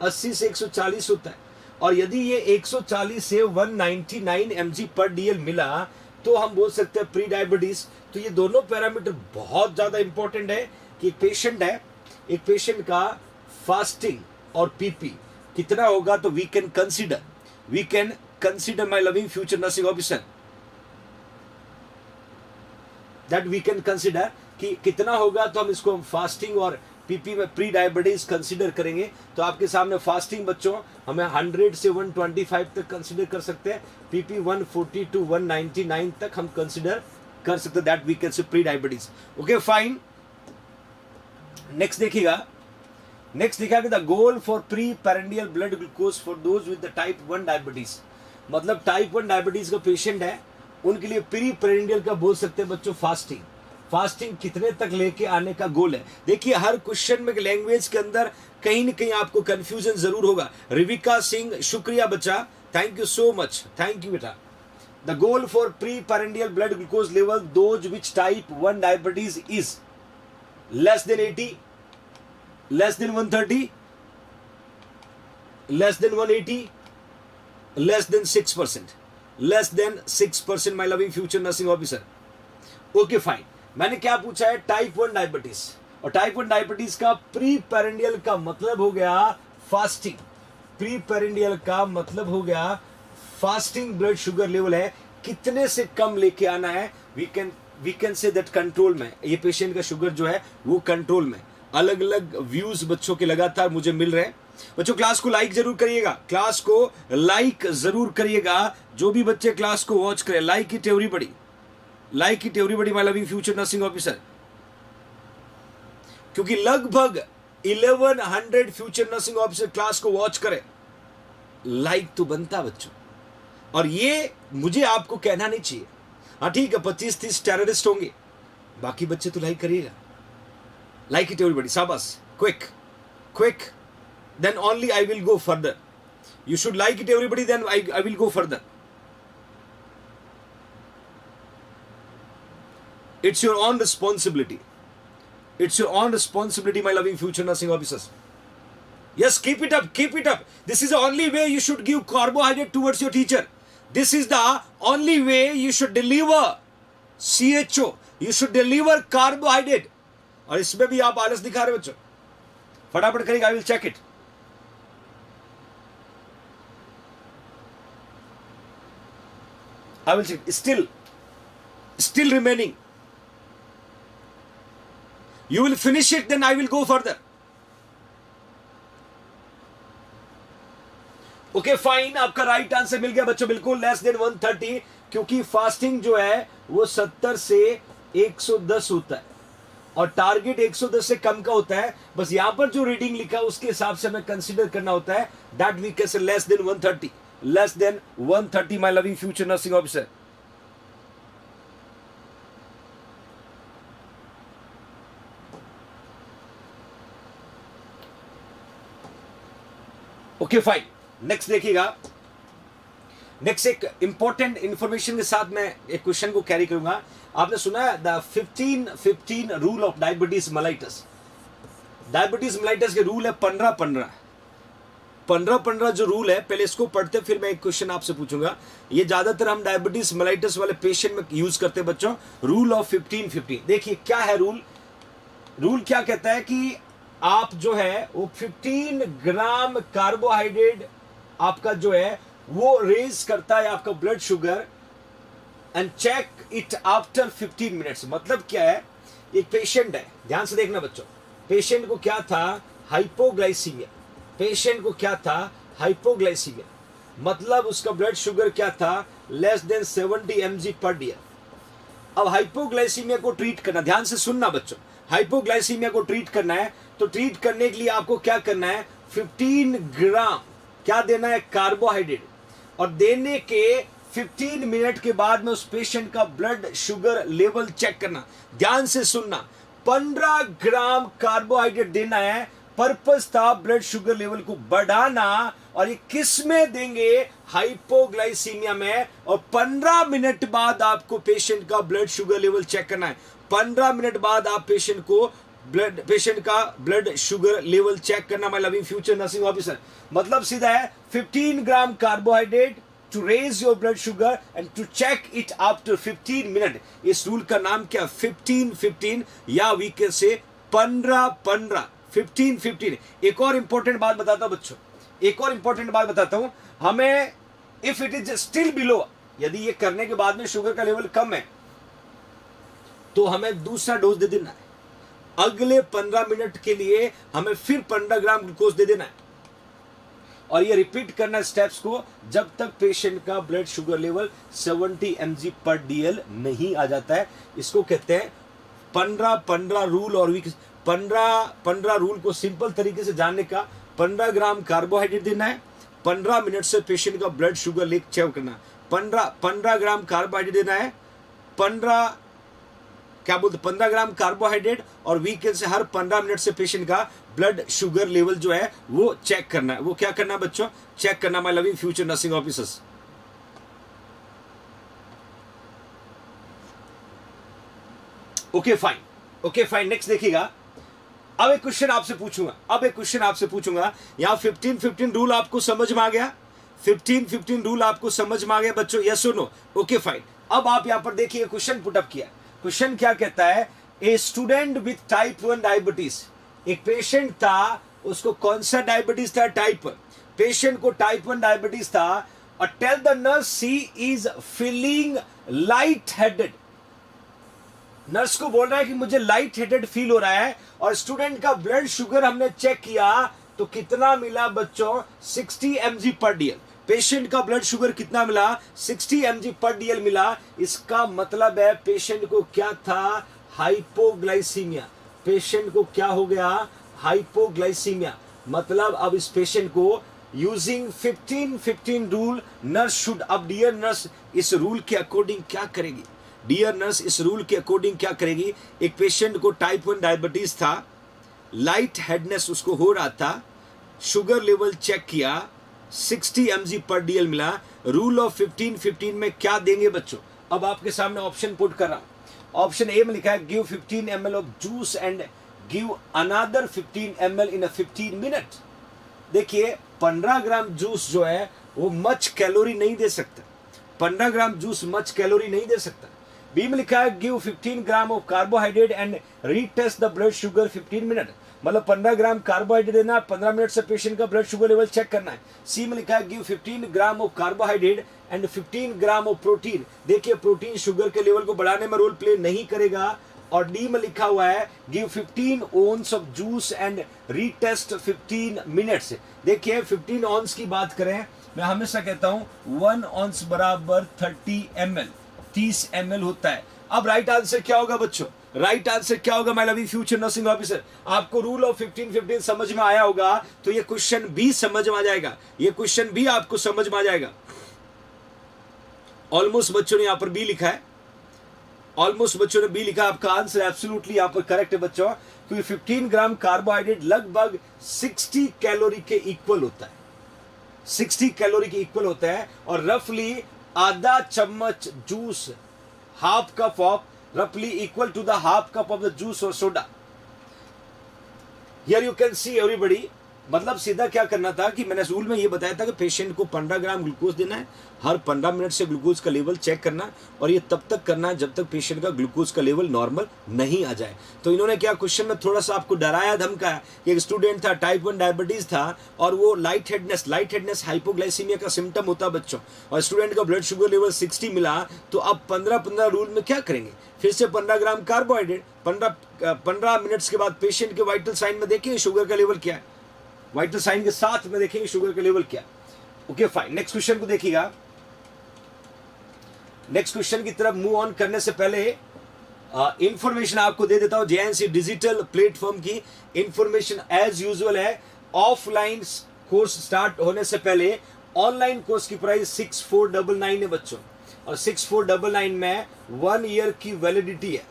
80 से 140 होता है, और यदि ये 140 से 199 mg पर डीएल मिला तो हम बोल सकते हैं प्री डायबिटीज। तो ये दोनों पैरामीटर बहुत ज्यादा इंपॉर्टेंट है कि एक पेशेंट का फास्टिंग और पीपी कितना होगा, तो we can consider my loving future nursing officer, that we can consider कि कितना होगा, तो हम इसको फास्टिंग और पीपी में प्री डायबिटीज कंसीडर करेंगे। तो आपके सामने फास्टिंग बच्चों हमें 100 से 125 तक कंसीडर कर सकते हैं, पीपी 140 टू 199 तक हम कंसीडर कर सकते हैं, that we can say pre diabetes. Okay fine, next देखिएगा कि the goal for pre prandial blood glucose for those with the type 1 diabetes, मतलब टाइप 1 डायबिटीज का पेशेंट है उनके लिए प्री पेरेंडियल का बोल सकते हैं बच्चों फास्टिंग कितने तक लेके आने का गोल है। देखिए हर क्वेश्चन में लैंग्वेज के अंदर कहीं ना कहीं आपको कंफ्यूजन जरूर होगा। रिविका सिंह शुक्रिया बच्चा, thank you so much, thank you बेटा। The goal for pre prandial blood glucose level those which type 1 diabetes is less than 80, less than 130, less than 180, less than 6%, less than 6% my loving future nursing officer. Okay fine, मैंने क्या पूछा है, type 1 diabetes, और type 1 diabetes का preprandial का मतलब हो गया फास्टिंग, प्री पेरेंडियल का मतलब हो गया फास्टिंग ब्लड शुगर लेवल है, कितने से कम लेके आना है। We can say that control में, ये पेशेंट का शुगर जो है वो कंट्रोल में। अलग अलग व्यूज बच्चों के लगातार मुझे मिल रहे हैं। बच्चों क्लास को लाइक जरूर करिएगा, क्लास को लाइक जरूर करिएगा, जो भी बच्चे क्लास को वॉच करें, like it everybody, like it everybody my loving future nursing officer, क्योंकि लगभग 1100 फ्यूचर नर्सिंग ऑफिसर क्लास को वॉच करें। लाइक तो बनता बच्चों, और ये मुझे आपको कहना नहीं चाहिए। हाँ ठीक है, 25-30 टेररिस्ट होंगे, बाकी बच्चे तो लाइक करिएगा। लाइक इट एवरीबॉडी, शाबाश, quick, then only I will go further. You should like it everybody, then I will go further. It's your own responsibility. It's your own responsibility, my loving future nursing officers. Yes, keep it up. This is the only way you should give carbohydrate towards your teacher. This is the only way you should deliver CHO. You should deliver carbohydrate. और इसमें भी आप आलस दिखा रहे बच्चों, फटाफट करेंगे, I will check it. I will check. Still remaining. You will finish it, then I will go further. Okay, fine. आपका राइट आंसर मिल गया बच्चों, बिल्कुल लेस देन 130, क्योंकि फास्टिंग जो है वो 70 से 110 होता है और टारगेट 110 से कम का होता है। बस यहां पर जो रीडिंग लिखा है उसके हिसाब से हमें कंसीडर करना होता है, that we can say less than 130, less than 130, my loving future nursing officer. Okay fine, next देखिएगा। नेक्स्ट एक इंपॉर्टेंट इंफॉर्मेशन के साथ मैं एक क्वेश्चन को कैरी करूंगा। आपने सुना है the 15-15 rule of diabetes mellitus. Diabetes mellitus के रूल है 15-15 जो रूल है, पहले इसको पढ़ते फिर मैं एक क्वेश्चन आपसे पूछूंगा। ये ज्यादातर हम डायबिटीज मेलाइटस वाले पेशेंट में यूज करते हैं बच्चों। रूल ऑफ 15-15, देखिए क्या है रूल क्या कहता है कि आप जो है वो 15 ग्राम कार्बोहाइड्रेट आपका जो है वो रेज करता है आपका blood sugar, and check it after 15 minutes. मतलब क्या है, एक पेशेंट है, ध्यान से देखना बच्चों, पेशेंट को क्या था, हाइपोग्लाइसीमिया। मतलब उसका ब्लड शुगर क्या था, less than 70 mg per day. अब हाइपोग्लाइसीमिया को ट्रीट करना, ध्यान से सुनना बच्चों, हाइपोग्लाइसीमिया को ट्रीट करना है तो ट्रीट करने के लिए आपको क्या करना है, 15 ग्राम क्या देना है, कार्बोहाइड्रेट, और देने के 15 मिनट के बाद में उस पेशेंट का ब्लड शुगर लेवल चेक करना। ध्यान से सुनना, 15 ग्राम कार्बोहाइड्रेट देना है, पर्पस था ब्लड शुगर लेवल को बढ़ाना, और ये किस में देंगे, हाइपोग्लाइसीमिया में, और 15 मिनट बाद आपको पेशेंट का ब्लड शुगर लेवल चेक करना है। 15 मिनट बाद आप पेशेंट का ब्लड शुगर लेवल चेक करना, my loving future nursing officer. मतलब सीधा है 15 gram carbohydrate to raise your blood sugar and to check it after 15 minute. इस रूल का नाम क्या, 15-15, या वी कैन से 15-15, 15-15। एक और इंपॉर्टेंट बात बताता हूं बच्चों, एक और इंपॉर्टेंट बात बताता हूं, हमें if it is still below, यदि ये करने के बाद में शुगर का लेवल कम है तो हमें दूसरा डोज दे देना है। अगले 15 मिनट के लिए हमें फिर 15 ग्राम ग्लूकोज दे देना है, और ये रिपीट करना स्टेप्स को जब तक पेशेंट का ब्लड शुगर लेवल 70 mg पर DL नहीं आ जाता है। इसको कहते हैं 15-15 रूल। और 15-15 रूल को सिंपल तरीके से जानने का, 15 ग्राम कार्बोहाइड्रेट देना है, 15 मिनट से पेशेंट का ब्लड शुगर लेवल चेक करना, 15 ग्राम कार्बोहाइड्रेट देना है, 15 ग्राम कार्बोहाइड्रेट, और वीकेंड से हर 15 मिनट से पेशेंट का ब्लड शुगर लेवल जो है वो चेक करना है। वो क्या करना है बच्चों, चेक करना, my loving future nursing officers. Okay fine, okay fine, next देखिएगा। अब एक क्वेश्चन आपसे पूछूंगा, यहां 15-15 रूल आपको समझ में आ गया, 15-15 रूल आपको समझ में आ गया बच्चों, यस और नो, ओके फाइन। अब आप यहां पर देखिए क्वेश्चन पुटअप किया, क्वेश्चन क्या कहता है, a student with type 1 diabetes, एक पेशेंट था, उसको कौन सा डायबिटीज था, टाइप 1, पेशेंट को टाइप 1 डायबिटीज था, और tell the nurse she is feeling light headed, nurse को बोल रहा है कि मुझे लाइट हेडेड फील हो रहा है, और स्टूडेंट का ब्लड शुगर हमने चेक किया तो कितना मिला बच्चों, 60 mg पर DL। पेशेंट का ब्लड शुगर कितना मिला, 60 mg पर DL मिला। इसका मतलब है पेशेंट को क्या था, हाइपोग्लाइसीमिया, पेशेंट को क्या हो गया, हाइपोग्लाइसीमिया। मतलब अब इस पेशेंट को यूजिंग 15-15 रूल नर्स शुड, अब डियर नर्स इस रूल के अकॉर्डिंग क्या करेगी, डियर नर्स इस रूल के अकॉर्डिंग क्या करेगी, एक पेशेंट को टाइप 1 डायबिटीज था, लाइट हेडनेस उसको हो रहा था, शुगर लेवल चेक किया, 60 mg पर DL मिला, रूल ऑफ 15-15 में क्या देंगे बच्चों। अब आपके सामने ऑप्शन पुट कर रहा हूं, ऑप्शन ए में लिखा है give 15 ml of juice and give another 15 ml in 15 minute. देखिए 15 ग्राम जूस जो है वो मच कैलोरी नहीं दे सकता, 15 ग्राम जूस मच कैलोरी नहीं दे सकता। बी में लिखा है give 15 gram of carbohydrate and retest the blood sugar 15 minute, मतलब 15 ग्राम कार्बोहाइड्रेट देना, 15 मिनट से पेशेंट का ब्लड शुगर लेवल चेक करना है। सी में लिखा है give 15 gram of carbohydrate and 15 gram of protein, देखिए प्रोटीन शुगर के लेवल को बढ़ाने में रोल प्ले नहीं करेगा। और डी में लिखा हुआ है give 15 ounce of juice and retest 15 minutes. देखिए 15 ओंस की बात करें, मैं हमेशा कहता हूं 1 ओंस बराबर 30 ml, 30 ml होता है। अब राइट आंसर क्या होगा बच्चों, राइट आंसर क्या होगा my loving future nursing officer. आपको रूल ऑफ 15-15 समझ में आया होगा तो ये क्वेश्चन भी समझ में आ जाएगा, ये क्वेश्चन भी आपको समझ में आ जाएगा। ऑलमोस्ट बच्चों ने यहां पर बी लिखा है, ऑलमोस्ट बच्चों ने बी लिखा, आपका आंसर एब्सोल्युटली यहां पर करेक्ट है बच्चों, क्योंकि 15 ग्राम कार्बोहाइड्रेट लगभग 60 कैलोरी के इक्वल होता है, 60 कैलोरी के इक्वल होता है। और रफली आधा चम्मच juice, half cup of, roughly equal to the half cup of the juice or soda. Here you can see everybody, मतलब सीधा क्या करना था कि मैंने रूल में ये बताया था कि पेशेंट को 15 ग्राम ग्लूकोज देना है, हर 15 मिनट से ग्लूकोज का लेवल चेक करना, और ये तब तक करना है जब तक पेशेंट का ग्लूकोज का लेवल नॉर्मल नहीं आ जाए। तो इन्होंने क्या क्वेश्चन में थोड़ा सा आपको डराया धमकाया कि एक स्टूडेंट था, टाइप 1 डायबिटीज था, और वो लाइट हेडनेस हाइपोग्लाइसीमिया का सिम्टम होता बच्चों, और स्टूडेंट का ब्लड शुगर लेवल 60 मिला। तो अब 15-15 रूल में क्या करेंगे, फिर से 15 ग्राम कार्बोहाइड्रेट, 15 मिनट्स के बाद पेशेंट के वाइटल साइन में देखेंगे शुगर का लेवल क्या है, वाइटल साइन के साथ में देखेंगे शुगर का लेवल क्या। ओके फाइन, नेक्स्ट क्वेश्चन को देखिएगा। नेक्स्ट क्वेश्चन की तरफ मूव ऑन करने से पहले इंफॉर्मेशन आपको दे देता हूं। जेएनसी डिजिटल प्लेटफॉर्म की इंफॉर्मेशन एज यूजुअल है। ऑफलाइन कोर्स स्टार्ट होने से पहले ऑनलाइन कोर्स की प्राइस 6499 है बच्चों, और 6499 में 1 ईयर की वैलिडिटी है,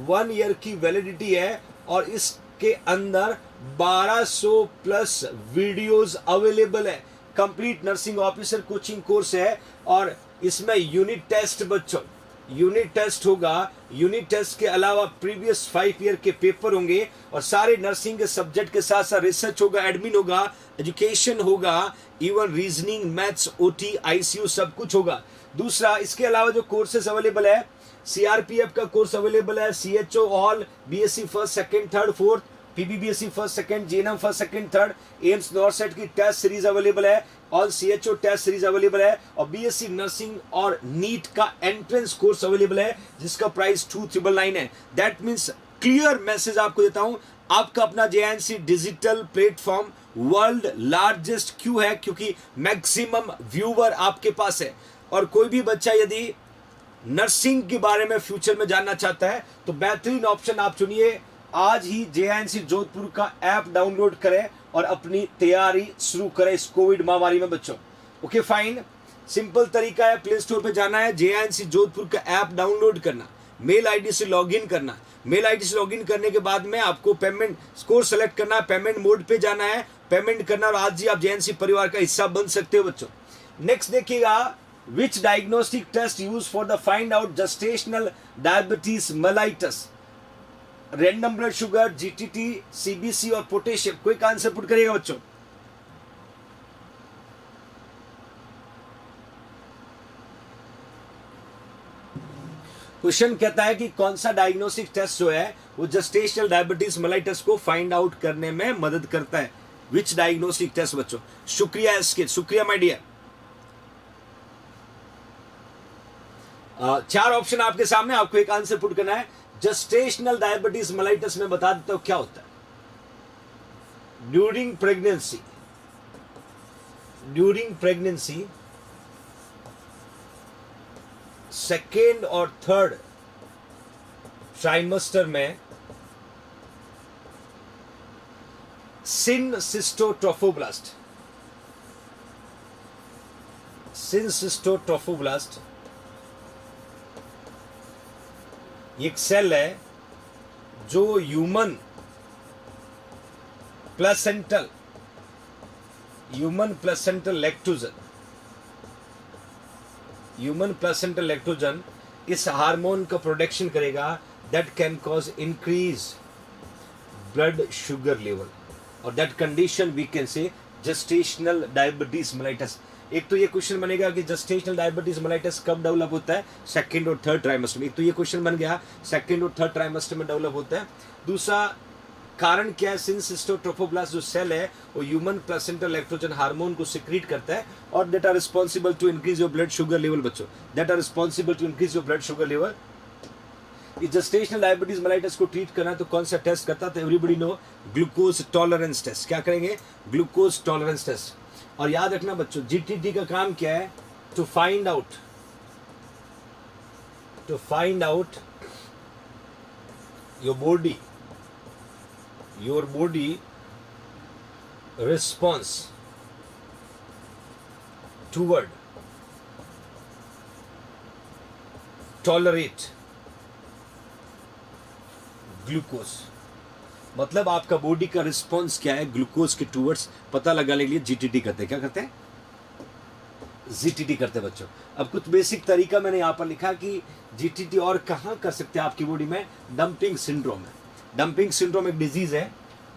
1 ईयर की वैलिडिटी है, और इसके अंदर 1200 प्लस वीडियोस अवेलेबल है। Complete nursing officer coaching course है, और इसमें यूनिट टेस्ट बच्चों, यूनिट टेस्ट होगा। यूनिट टेस्ट के अलावा प्रीवियस 5 ईयर के पेपर होंगे, और सारे नर्सिंग के सब्जेक्ट के साथ साथ रिसर्च होगा, एडमिन होगा, एजुकेशन होगा, even reasoning, maths, OT, ICU सब कुछ होगा। दूसरा, इसके अलावा जो कोर्सेज अवेलेबल है, सीआरपीएफ का कोर्स अवेलेबल है, CHO all, BSc first second third fourth, PBBSc first second, GNM first second third, AIIMS NORCET की टेस्ट सीरीज अवेलेबल है, ऑल सीएचओ टेस्ट सीरीज अवेलेबल है, और बीएससी नर्सिंग और नीट का एंट्रेंस कोर्स अवेलेबल है जिसका प्राइस 2999 है। दैट मींस क्लियर मैसेज आपको देता हूं, आपका अपना JNC digital platform world largest क्यों है? क्योंकि मैक्सिमम व्यूअर आपके पास है, और कोई भी बच्चा यदि नर्सिंग के बारे में फ्यूचर में जानना चाहता है तो बेहतरीन ऑप्शन आप चुनिए। आज ही जेएनसी जोधपुर का ऐप डाउनलोड करें और अपनी तैयारी शुरू करें इस कोविड महामारी में बच्चों। ओके फाइन, सिंपल तरीका है, प्ले स्टोर पे जाना है, जेएनसी जोधपुर का ऐप डाउनलोड करना, मेल आईडी से लॉगिन करना, मेल आईडी से लॉगिन करने के बाद में आपको पेमेंट स्कोर सेलेक्ट करना है, पेमेंट मोड पे जाना है, पेमेंट करना, और आज ही आप जेएनसी परिवार का हिस्सा बन सकते हो बच्चों। नेक्स्ट देखिएगा, which diagnostic test use for the find out gestational diabetes mellitus? Random blood sugar, GTT, CBC और पोटेशियम। कोई आंसर पुट करिएगा बच्चों। क्वेश्चन कहता है कि कौन सा डायग्नोस्टिक टेस्ट जो है वो जेस्टेशनल डायबिटीज मेलाइटस को फाइंड आउट करने में मदद करता है? विच डायग्नोस्टिक टेस्ट बच्चों? शुक्रिया एसके, शुक्रिया माय डियर। 4 ऑप्शन आपके सामने, आपको एक आंसर पुट करना है। जेस्टेशनल डायबिटीज मेलाइटस में बता देता हूं क्या होता है। ड्यूरिंग प्रेगनेंसी सेकेंड और थर्ड ट्राइमेस्टर में सिनसिस्टोट्रोफोब्लास्ट एक सेल है जो ह्यूमन प्लेसेंटल लैक्टोजन इस हार्मोन का प्रोडक्शन करेगा, that can cause increase blood sugar level, और that condition we can say gestational diabetes mellitus. एक तो ये क्वेश्चन बनेगा कि जेस्टेशनल डायबिटीज मेलाइटस कब डेवलप होता है? सेकंड और थर्ड ट्राइमेस्टर में। एक तो ये क्वेश्चन बन गया, सेकंड और थर्ड ट्राइमेस्टर में डेवलप होता है। दूसरा कारण क्या है? सिनसिस्टोट्रोफोब्लास्ट जो सेल है वो ह्यूमन प्लेसेंटल लैक्टोजन हार्मोन को सिक्रीट करता है, और that are responsible to increase your blood sugar level बच्चों, that are responsible to increase your blood sugar level. इस जेस्टेशनल डायबिटीज मेलाइटस को ट्रीट करना है तो कौन सा टेस्ट करता है? तो everybody know, glucose tolerance test. क्या करेंगे? Glucose tolerance test. और याद रखना बच्चों, जीटीटी का काम क्या है? To find out your body response toward tolerate glucose. मतलब आपका बॉडी का रिस्पॉन्स क्या है ग्लूकोज के टूवर्ड्स पता लगाने के लिए जीटीटी करते हैं। क्या करते हैं? जीटीटी करते हैं बच्चों। अब कुछ बेसिक तरीका मैंने यहाँ पर लिखा कि जीटीटी और कहाँ कर सकते हैं आपकी बॉडी में? डंपिंग सिंड्रोम है। डंपिंग सिंड्रोम एक डिजीज है।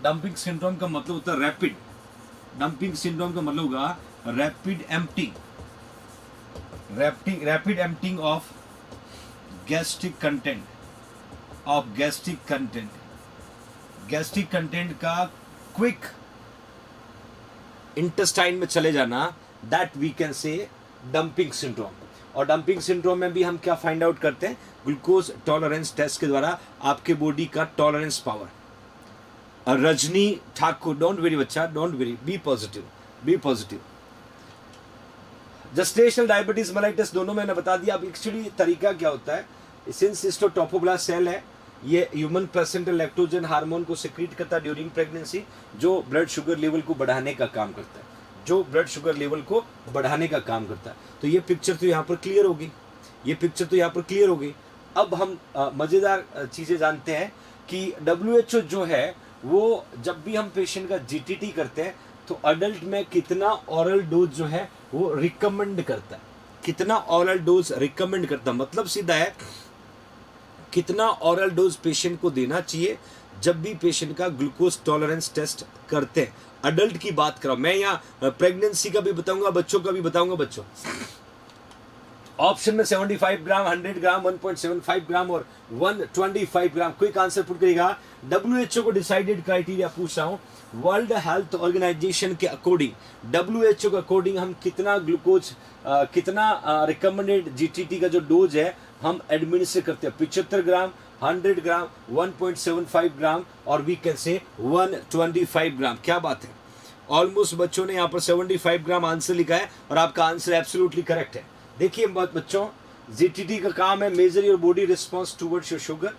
डंपिंग सिंड्रोम का मतलब होता है रैपिड, डंपिंग सिंड्रोम का मतलब होगा rapid emptying of gastric content का क्विक इंटेस्टाइन में चले जाना, that we can say dumping syndrome. और डंपिंग सिंड्रोम में भी हम क्या फाइंड आउट करते हैं? ग्लूकोज टॉलरेंस टेस्ट के द्वारा आपके बॉडी का tolerance power. Rajni Thakur, don't worry बच्चा, don't worry, be positive. Gestational diabetes mellitus दोनों मैंने बता दिया। अब एक्चुअली तरीका क्या होता है, सिंस हिस्टोटोपोब्लास्ट सेल है, ये ह्यूमन प्लेसेंटल लैक्टोजन हार्मोन को सिक्रीट करता है ड्यूरिंग प्रेगनेंसी, जो ब्लड शुगर लेवल को बढ़ाने का काम करता है, जो ब्लड शुगर लेवल को बढ़ाने का काम करता है। तो ये पिक्चर तो यहाँ पर क्लियर होगी, ये पिक्चर तो यहाँ पर क्लियर हो गई। अब हम मज़ेदार चीज़ें जानते हैं कि WHO जो है वो जब भी हम पेशेंट का GTT करते हैं तो अडल्ट में कितना ऑरल डोज जो है वो रिकमेंड करता है, कितना ऑरल डोज रिकमेंड करता है, मतलब सीधा है कितना ऑरल डोज पेशेंट को देना चाहिए जब भी पेशेंट का ग्लूकोज टॉलरेंस टेस्ट करते हैं। अडल्ट की बात कर रहा हूं मैं, यहाँ प्रेगनेंसी का भी बताऊंगा, बच्चों का भी बताऊंगा। बच्चों ऑप्शन में 75 ग्राम, 100 ग्राम, 1.75 ग्राम और 125 ग्राम। क्विक आंसर पुट करेगा। WHO को डिसाइडेड क्राइटेरिया पूछ रहा हूं, वर्ल्ड हेल्थ ऑर्गेनाइजेशन के अकॉर्डिंग, WHO के अकॉर्डिंग हम कितना ग्लूकोज कितना रिकमेंडेड GTT का जो डोज है हम एडमिनिस्टर करते हैं, 75 ग्राम, 100 ग्राम, 1.75 ग्राम और वी कैन से 125 ग्राम। क्या बात है, ऑलमोस्ट बच्चों ने यहाँ पर 75 ग्राम आंसर लिखा है और आपका आंसर एब्सोल्युटली करेक्ट है। देखिए बच्चों, GTT का काम है major your body response towards your sugar,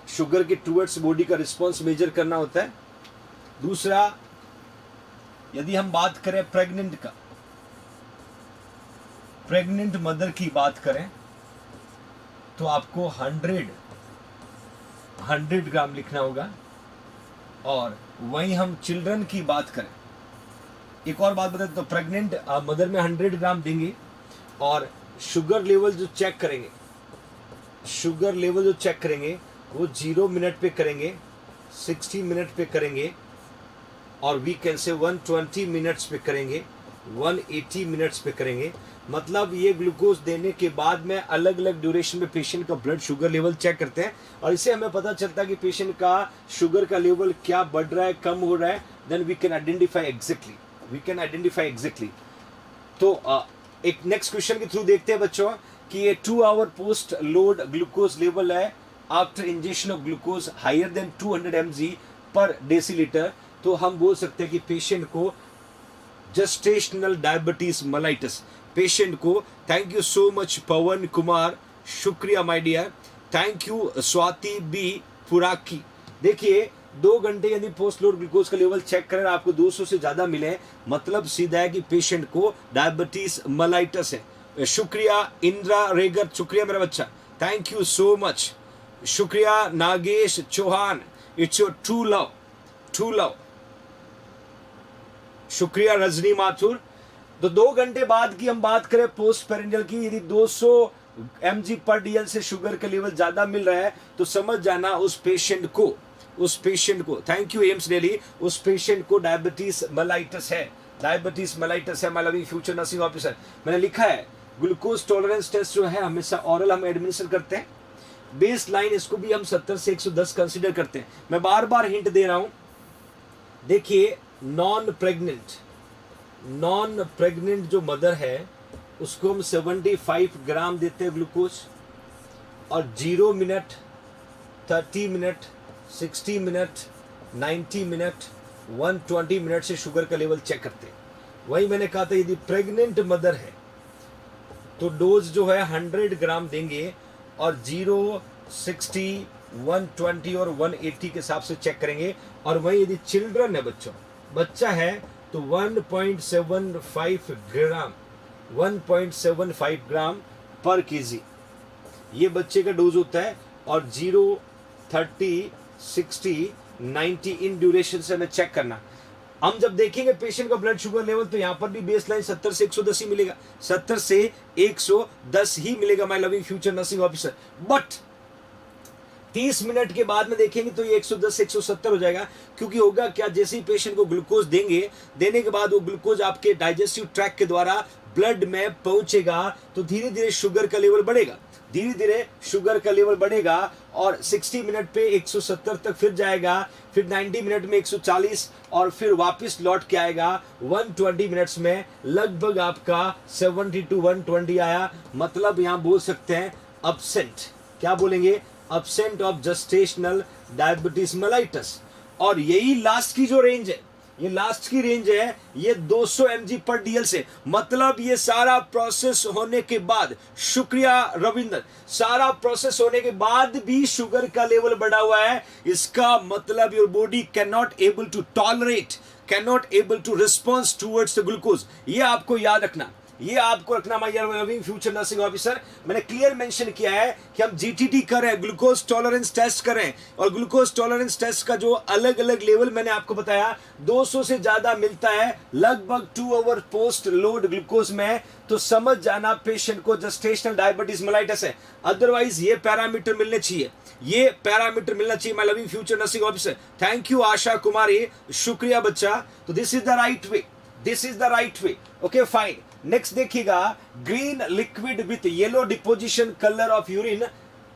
sugar के टूवर्ड्स बॉडी का रिस्पॉन्स मेजर करना होता है। दूसरा, यदि हम बात करें प्रेग्नेंट का, प्रेग्नेंट मदर की बात करें तो आपको 100 ग्राम लिखना होगा। और वहीं हम चिल्ड्रन की बात करें, एक और बात बताते तो प्रेग्नेंट मदर में 100 ग्राम देंगे और शुगर लेवल जो चेक करेंगे, शुगर लेवल जो चेक करेंगे वो 0 मिनट पे करेंगे, 60 मिनट पे करेंगे और वी कैन से 120 मिनट्स पे करेंगे, 180 मिनट्स पे करेंगे। मतलब ये ग्लूकोज देने के बाद में अलग अलग ड्यूरेशन में पेशेंट का ब्लड शुगर लेवल चेक करते हैं और इससे हमें पता चलता है कि पेशेंट का शुगर का लेवल क्या बढ़ रहा है, कम हो रहा है। Then we can identify exactly, we can identify exactly. तो एक नेक्स्ट क्वेश्चन के थ्रू देखते हैं बच्चों कि ये 2 hour post load glucose level है after injection of glucose higher than 200 mg per deciliter. तो हम बोल सकते हैं कि पेशेंट को जेस्टेशनल डायबिटीज मेलाइटिस, पेशेंट को। Thank you so much Pawan Kumar, शुक्रिया my dear, thank you Swati B Puraki. देखिए 2 घंटे यदि पोस्ट लोड ग्लूकोज का लेवल चेक करें आपको 200 से ज्यादा मिले, मतलब सीधा है कि पेशेंट को डायबिटीज मेलाइटिस है। शुक्रिया इंद्रा रेगर, शुक्रिया मेरा बच्चा, थैंक यू सो मच, शुक्रिया Nagesh Chauhan, it's your true love, true love. शुक्रिया रजनी माथुर। तो 2 घंटे बाद की हम बात करें पोस्ट पेरेंडियल की, यदि 200 mg पर DL से शुगर का लेवल ज्यादा मिल रहा है तो समझ जाना उस पेशेंट को, उस पेशेंट को, थैंक यू एम्स दिल्ली, उस पेशेंट को डायबिटीज मेलाइटिस है, डायबिटीज मेलाइटिस है। My loving future nursing officer, मैंने लिखा है ग्लूकोज टॉलरेंस टेस्ट जो है हमेशा ऑरल हम एडमिनिस्टर करते हैं। बेस लाइन इसको भी हम 70 से 110 कंसीडर करते हैं। मैं बार बार हिंट दे रहा हूं, देखिए नॉन प्रेग्नेंट जो मदर है उसको हम 75 ग्राम देते हैं ग्लूकोज और 0 minute, 30 minute, 60 minute, 90 minute, 120 minute से शुगर का लेवल चेक करते हैं। वही मैंने कहा था यदि प्रेग्नेंट मदर है तो डोज जो है 100 ग्राम देंगे और 0, 60, 120 और 180 के हिसाब से चेक करेंगे। और वही यदि चिल्ड्रन है, बच्चा है तो 1.75 ग्राम, 1.75 ग्राम पर केजी ये बच्चे का डोज होता है। और 0, 30, 60, 90 इन ड्यूरेशन से हमें चेक करना। हम जब देखेंगे पेशेंट का ब्लड शुगर लेवल तो यहाँ पर भी बेस लाइन 70 से 110 ही मिलेगा, 70 से 110 ही मिलेगा my loving future nursing officer. But 30 minute के बाद में देखेंगे तो ये 110 से 170 हो जाएगा। क्योंकि होगा क्या, जैसे ही पेशेंट को ग्लूकोज देंगे, देने के बाद वो ग्लूकोज आपके डाइजेस्टिव ट्रैक्ट के द्वारा ब्लड में पहुंचेगा तो धीरे धीरे शुगर का लेवल बढ़ेगा, धीरे धीरे शुगर का लेवल बढ़ेगा और 60 मिनट पे 170 तक फिर जाएगा, फिर 90 मिनट में 140 और फिर वापस लौट के आएगा 120 मिनट्स में लगभग आपका 70 to 120 आया। मतलब यहां बोल सकते हैं अब्सेंट, क्या बोलेंगे, absent of gestational diabetes mellitus. और यही लास्ट की जो रेंज है, ये लास्ट की रेंज है, ये 200 mg पर DL से, मतलब ये सारा प्रोसेस होने के बाद, शुक्रिया रविंदर, सारा प्रोसेस होने के बाद भी शुगर का लेवल बढ़ा हुआ है, इसका मतलब your body can not able to tolerate, can not able to response towards the glucose. ये आपको याद रखना, ये आपको रखना। My loving future nursing officer, मैंने क्लियर मेंशन किया है कि हम जीटीटी कर रहे हैं, ग्लूकोज टॉलरेंस टेस्ट कर रहे हैं, और ग्लूकोज टॉलरेंस टेस्ट का जो अलग अलग लेवल मैंने आपको बताया 200 से ज्यादा मिलता है लगभग 2 आवर पोस्ट लोड ग्लूकोज में, तो समझ जाना पेशेंट को जेस्टेशनल डायबिटीज मेलाइटिस है। अदरवाइज ये पैरामीटर मिलने चाहिए, ये पैरामीटर मिलना चाहिए। My loving future nursing officer, thank you Asha Kumari, शुक्रिया बच्चा। तो this is the right way, this is the right way. Okay fine. Next देखिएगा, green liquid with yellow deposition colour of urine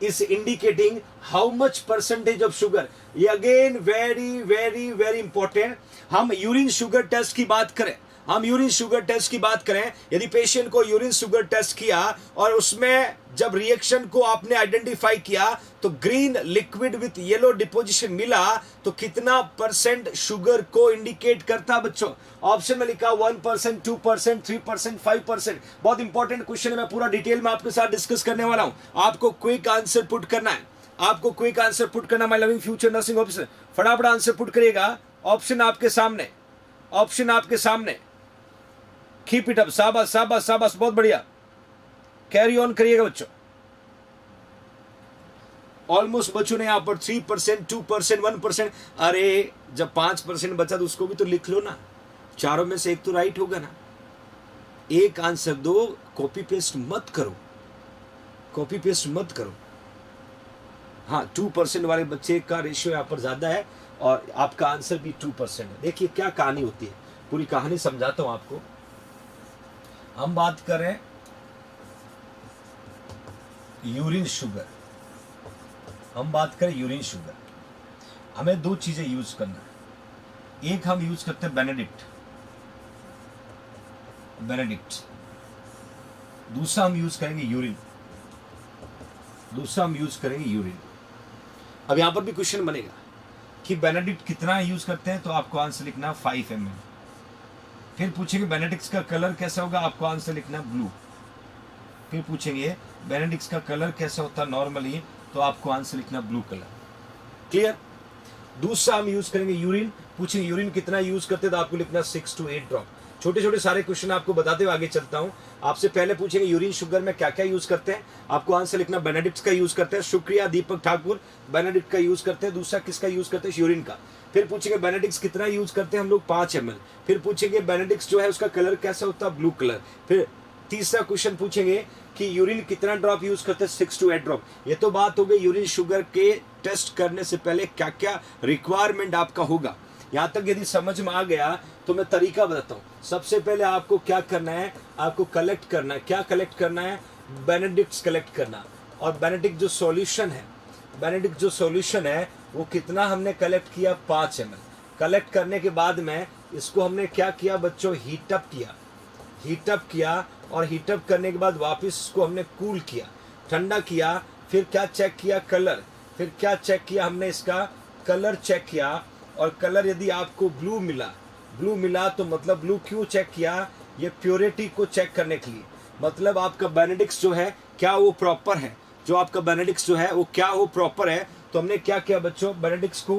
is indicating how much percentage of sugar. ये again very very very important. हम urine sugar test की बात करें, हम urine sugar test की बात करें, यदि पेशेंट को यूरिन शुगर टेस्ट किया और उसमें जब रिएक्शन को आपने आइडेंटिफाई किया तो green liquid with yellow deposition मिला, तो कितना परसेंट शुगर को इंडिकेट करता बच्चों? ऑप्शन में लिखा 1%, 2%, 3%, 5%। बहुत इंपॉर्टेंट क्वेश्चन है, मैं पूरा डिटेल में आपके साथ डिस्कस करने वाला हूं। आपको क्विक आंसर पुट करना है, आपको क्विक आंसर पुट करना। My loving future nursing officer, फटाफट आंसर पुट करिएगा। ऑप्शन आपके सामने, ऑप्शन आपके सामने। कीप इट अप, शाबाश शाबाश शाबाश, बहुत बढ़िया, कैरी ऑन करिएगा बच्चों। ऑलमोस्ट बच्चों ने यहां पर 3%, 2%, 1%। अरे जब 5% बचा तो उसको भी तो लिख लो ना, चारों में से एक तो राइट होगा ना। एक आंसर दो, कॉपी पेस्ट मत करो, कॉपी पेस्ट मत करो। हाँ, 2% वाले बच्चे का रेशियो यहां पर ज्यादा है और आपका आंसर भी 2% है। देखिए क्या कहानी होती है, पूरी कहानी समझाता हूं आपको। हम बात कर रहे हैं यूरिन शुगर, हम बात करें यूरिन शुगर, हमें दो चीजें यूज करना है। एक हम यूज करते हैं बेनेडिक्ट, बेनेडिक्ट। दूसरा हम यूज करेंगे यूरिन, दूसरा हम यूज करेंगे यूरिन। अब यहां पर भी क्वेश्चन बनेगा कि बेनेडिक्ट कितना यूज करते हैं, तो आपको आंसर लिखना 5 ml। फिर पूछेंगे बेनेडिक्ट्स का कलर कैसा होगा, आपको आंसर लिखना ब्लू। फिर पूछेंगे बेनेडिक्ट्स का कलर कैसा होता है नॉर्मली, तो आपको आंसर लिखना ब्लू कलर। क्लियर? दूसरा हम यूज करेंगे यूरिन, पूछेंगे यूरिन कितना यूज करते हैं, तो आपको लिखना 6 to 8 ड्रॉप। छोटे छोटे सारे क्वेश्चन आपको बताते हुए आगे चलता हूं। आपसे पहले पूछेंगे यूरिन शुगर में क्या क्या यूज करते हैं, आपको आंसर लिखना बेनेडिक्ट्स का यूज करते हैं। शुक्रिया दीपक ठाकुर, बेनेडिक्ट का यूज करते हैं। दूसरा किसका यूज करते हैं? यूरिन का। फिर पूछेंगे बेनेडिक्ट्स कितना यूज करते हैं हम लोग, 5 ml। फिर पूछेंगे बेनेडिक्ट्स जो है उसका कलर कैसा होता है, ब्लू कलर। फिर तीसरा क्वेश्चन पूछेंगे कि यूरिन कितना ड्रॉप यूज करते हैं, 6 to 8 ड्रॉप। ये तो बात हो गई यूरिन शुगर के टेस्ट करने से पहले क्या क्या रिक्वायरमेंट आपका होगा। यहां तक यदि समझ में आ गया तो मैं तरीका बताता हूं। सबसे पहले आपको क्या करना है, आपको कलेक्ट करना है। क्या कलेक्ट करना है? बेनेडिक्ट्स कलेक्ट करना। और बेनेडिक्ट जो सॉल्यूशन है, बेनेडिक्ट जो सॉल्यूशन है वो कितना हमने कलेक्ट किया, 5 ml। कलेक्ट करने के बाद में इसको हमने क्या किया बच्चों, हीटअप किया, हीटअप किया। और हीटअप करने के बाद वापस इसको हमने कूल किया, ठंडा किया। फिर क्या चेक किया, कलर। फिर क्या चेक किया हमने, इसका कलर चेक किया। और कलर यदि आपको ब्लू मिला, ब्लू मिला तो मतलब ब्लू क्यों चेक किया, ये प्योरिटी को चेक करने के लिए। मतलब आपका बेनेडिक्ट्स जो है क्या वो प्रॉपर है, जो आपका बेनेडिक्ट्स जो है वो क्या वो प्रॉपर है। तो हमने क्या किया बच्चों, बेनेडिक्ट्स को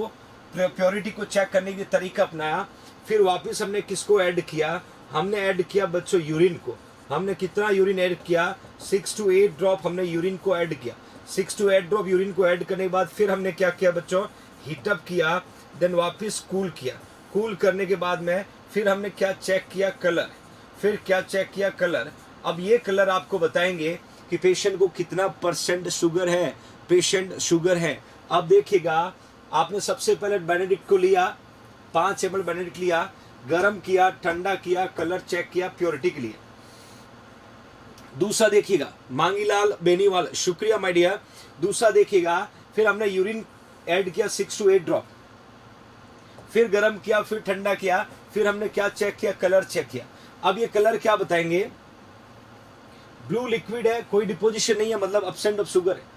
प्योरिटी को चेक करने के तरीका अपनाया। फिर वापस हमने किसको ऐड किया, हमने ऐड किया बच्चों यूरिन को। हमने कितना यूरिन ऐड किया, 6 to 8 ड्रॉप हमने यूरिन को ऐड किया। 6 to 8 ड्रॉप यूरिन को ऐड करने के बाद फिर हमने क्या किया बच्चों, हीटअप किया। देन वापस कूल किया। कूल करने के बाद में फिर हमने क्या चेक किया, कलर। फिर क्या चेक किया, कलर। अब ये कलर आपको बताएंगे कि पेशेंट को कितना परसेंट शुगर है, पेशेंट शुगर है। अब देखिएगा, आपने सबसे पहले बेनेडिक्ट को लिया, 5 ml बेनेडिक्ट लिया, गर्म किया, ठंडा किया, कलर चेक किया, प्योरिटी के लिए। दूसरा देखिएगा, मांगीलाल बेनीवाल, शुक्रिया माय डियर। दूसरा देखिएगा, फिर हमने यूरिन ऐड किया 6 to 8 ड्रॉप। फिर गर्म किया, फिर ठंडा किया, फिर हमने क्या चेक किया, कलर चेक किया। अब ये कलर क्या बताएंगे, ब्लू लिक्विड है, कोई डिपोजिशन नहीं है, मतलब एब्सेंट ऑफ शुगर है।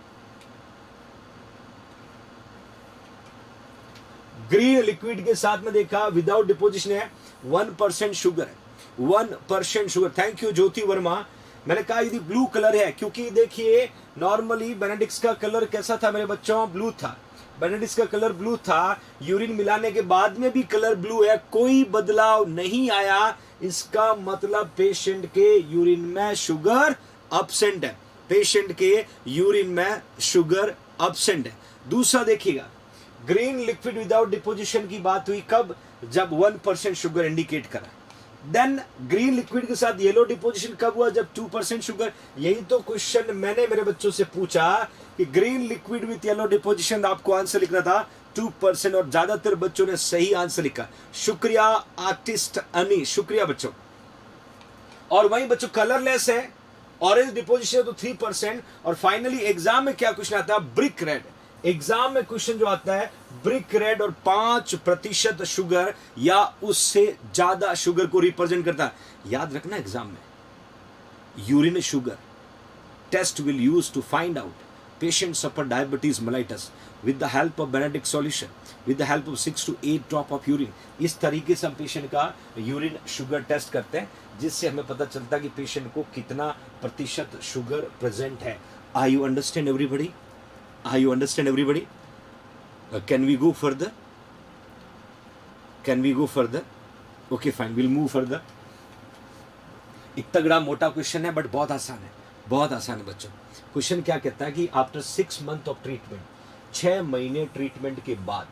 ग्रीन लिक्विड के साथ में देखा विदाउट डिपोजिशन है 1% शुगर है, 1% शुगर। थैंक यू ज्योति वर्मा। मैंने कहा यदि ब्लू कलर है, क्योंकि देखिए नॉर्मली बेनेडिक्स का कलर कैसा था मेरे बच्चों, ब्लू था। बेनेडिक्स का कलर ब्लू था, यूरिन मिलाने के बाद में भी कलर ब्लू है, कोई बदलाव नहीं आया। इसका मतलब पेशेंट के यूरिन में शुगर अब्सेंट है, पेशेंट के यूरिन में शुगर अब्सेंट है। दूसरा देखिएगा, ग्रीन लिक्विड विदाउट डिपोजिशन की बात हुई कब, जब 1% शुगर इंडिकेट करा। देन ग्रीन लिक्विड के साथ येलो डिपोजिशन कब हुआ, जब 2% शुगर। यही तो क्वेश्चन मैंने मेरे बच्चों से पूछा कि green liquid with yellow deposition, आपको आंसर लिखना था 2%, और ज्यादातर बच्चों ने सही आंसर लिखा। शुक्रिया आर्टिस्ट अनी, शुक्रिया बच्चों। और वही बच्चों कलरलेस है, ऑरेंज डिपोजिशन तो 3%। और फाइनली एग्जाम में क्या क्वेश्चन आता है, ब्रिक रेड। एग्जाम में क्वेश्चन जो आता है ब्रिक रेड और 5% शुगर या उससे ज्यादा शुगर को रिप्रेजेंट करता है। याद रखना एग्जाम में urine sugar test will use to find out patient suffer diabetes mellitus with the help of Benedict solution with the help of 6 to 8 drop of urine। इस तरीके से हम पेशेंट का यूरिन शुगर टेस्ट करते हैं, जिससे हमें पता चलता है कि पेशेंट को कितना प्रतिशत शुगर प्रेजेंट है। Are you understand everybody? Are you understand everybody? Can we go further? Can we go further? Okay fine, we'll move further। एक तगड़ा मोटा क्वेश्चन है बट बहुत आसान है, बहुत आसान है बच्चों। क्वेश्चन क्या कहता है कि आफ्टर 6 months ऑफ ट्रीटमेंट, 6 महीने ट्रीटमेंट के बाद,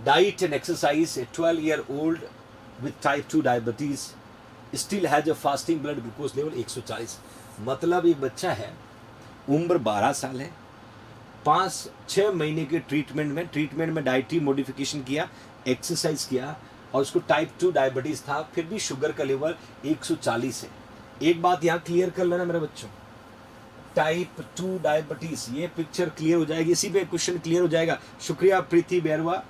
diet and exercise, 12 year old with type 2 diabetes still has a fasting blood glucose level 140। मतलब एक बच्चा है, उम्र 12 साल है, 5-6 महीने के ट्रीटमेंट में डाइटरी मॉडिफिकेशन किया, एक्सरसाइज किया, और उसको टाइप 2 डायबिटीज था, फिर भी शुगर का लेवल 140 है। एक बात यहां क्लियर कर लेना मेरे बच्चों, टाइप 2 डायबिटीज, ये पिक्चर क्लियर हो जाएगी, इसी पे क्वेश्चन क्लियर हो जाएगा। शुक्रिया Preeti Bairwa.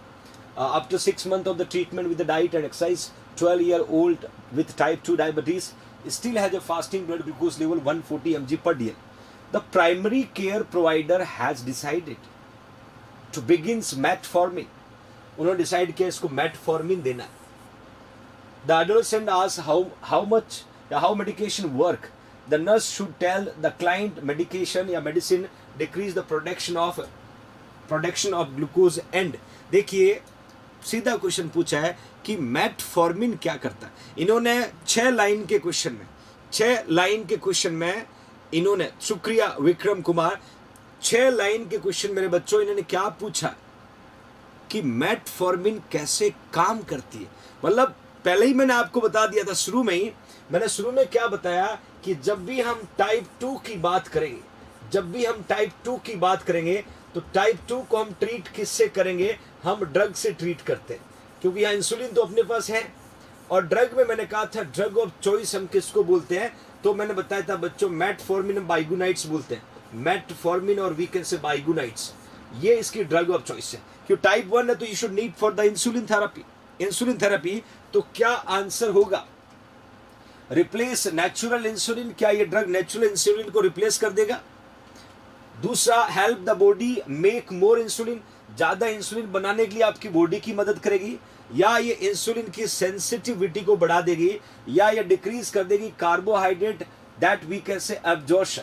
After 6 months of the treatment with the diet and exercise, 12 year old with type 2 diabetes still has a fasting blood glucose level 140 mg per dl. The primary care provider has decided to begins metformin। उन्होंने decide किया इसको metformin देना है। The adolescent asks how much how medication work। The nurse should tell the client medication या medicine decrease the production of glucose and। देखिए सीधा question पूछा है कि मेटफॉर्मिन क्या करता है। इन्होंने 6 लाइन के क्वेश्चन में इन्होंने, शुक्रिया विक्रम कुमार, 6 लाइन के क्वेश्चन मेरे बच्चों, इन्होंने क्या पूछा कि मेटफॉर्मिन कैसे काम करती है। मतलब पहले ही मैंने आपको बता दिया था, शुरू में क्या बताया कि जब भी हम टाइप 2 की बात करेंगे, तो टाइप 2 को हम ट्रीट किससे करेंगे, हम ड्रग से ट्रीट करते हैं, क्योंकि यहाँ इंसुलिन तो अपने पास है। और ड्रग में मैंने कहा था ड्रग ऑफ चॉइस हम किसको बोलते हैं, तो मैंने बताया था बच्चों मेटफॉर्मिन हम बाइगुनाइट्स बोलते हैं, मेटफॉर्मिन और वी कैन से बाइगुनाइट्स, ये इसकी ड्रग ऑफ चॉइस है। क्यों टाइप 1 है तो you should need for the insulin therapy. तो क्या आंसर होगा, रिप्लेस नेचुरल इंसुलिन, क्या ये ड्रग नेचुरल इंसुलिन को रिप्लेस कर देगा। दूसरा, help the body make more insulin, ज्यादा इंसुलिन बनाने के लिए आपकी बॉडी की मदद करेगी, या ये इंसुलिन की सेंसिटिविटी को बढ़ा देगी, या ये डिक्रीज कर देगी carbohydrate that we can say absorption,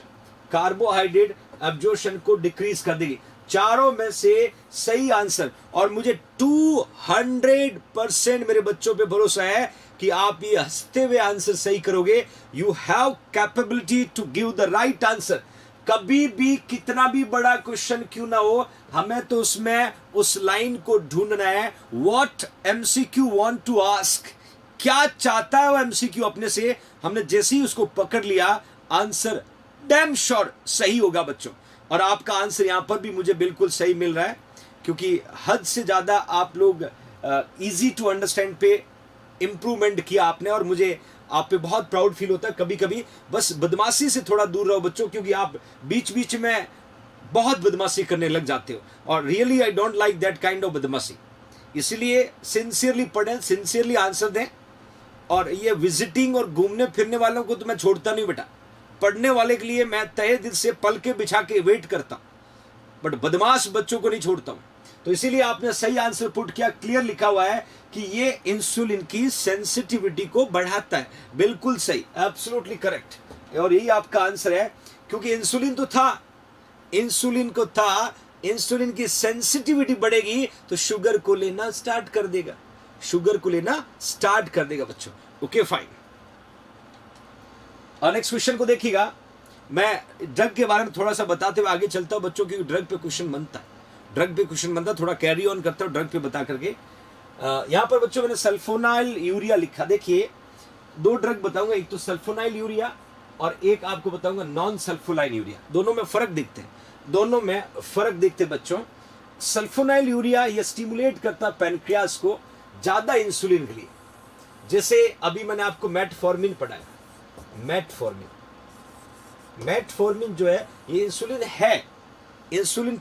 carbohydrate absorption को डिक्रीज कर देगी। चारों में से सही आंसर, और मुझे 200% मेरे बच्चों पे भरोसा है कि आप ये हंसते हुए आंसर सही करोगे। You have capability to give the right answer. कभी भी कितना भी बड़ा क्वेश्चन क्यों ना हो, हमें तो उसमें उस लाइन को ढूंढना है। What MCQ want to ask, क्या चाहता है वो एमसीक्यू अपने से, हमने जैसे ही उसको पकड़ लिया, आंसर डैम श्योर सही होगा बच्चों। और आपका आंसर यहां पर भी मुझे बिल्कुल सही मिल रहा है, क्योंकि हद से ज्यादा आप लोग इजी टू अंडरस्टैंड पे इंप्रूवमेंट किया आपने, और मुझे आप पे बहुत प्राउड फील होता है। कभी कभी बस बदमाशी से थोड़ा दूर रहो बच्चों, क्योंकि आप बीच बीच में बहुत बदमाशी करने लग जाते हो, और really I don't like that kind of बदमाशी। इसलिए सिंसियरली पढ़ें, सिंसियरली आंसर दें। और ये विजिटिंग और घूमने फिरने वालों को तो मैं छोड़ता नहीं बेटा, पढ़ने वाले के लिए मैं तहे दिल से पल के बिछा के वेट करता हूं। बट बदमाश बच्चों को नहीं छोड़ता हूं। तो इसीलिए आपने सही आंसर पुट किया, क्लियर लिखा हुआ है कि ये इंसुलिन की सेंसिटिविटी को बढ़ाता है। बिल्कुल सही, एब्सोल्युटली करेक्ट, और यही आपका आंसर है, क्योंकि इंसुलिन तो था, इंसुलिन की सेंसिटिविटी बढ़ेगी तो शुगर को लेना स्टार्ट कर देगा, बच्चों। Okay fine. और नेक्स्ट क्वेश्चन को देखिएगा। मैं ड्रग के बारे में थोड़ा सा बताते हुए आगे चलता हूं बच्चों, क्योंकि ड्रग पे क्वेश्चन बनता है, थोड़ा कैरी ऑन करता हूं ड्रग पे बता करके। यहां पर बच्चों मैंने सल्फोनाइल यूरिया लिखा। देखिए 2 ड्रग बताऊंगा, एक तो सल्फोनाइल यूरिया और एक आपको बताऊंगा नॉन सल्फोनाइल यूरिया। दोनों में फर्क देखते हैं बच्चों। सल्फोनाइल यूरिया ये स्टिमुलेट करता है पैनक्रियास को ज्यादा इंसुलिन के लिए। जैसे अभी मैंने आपको मेटफॉर्मिन पढ़ाया, मेटफॉर्मिन जो है ये इंसुलिन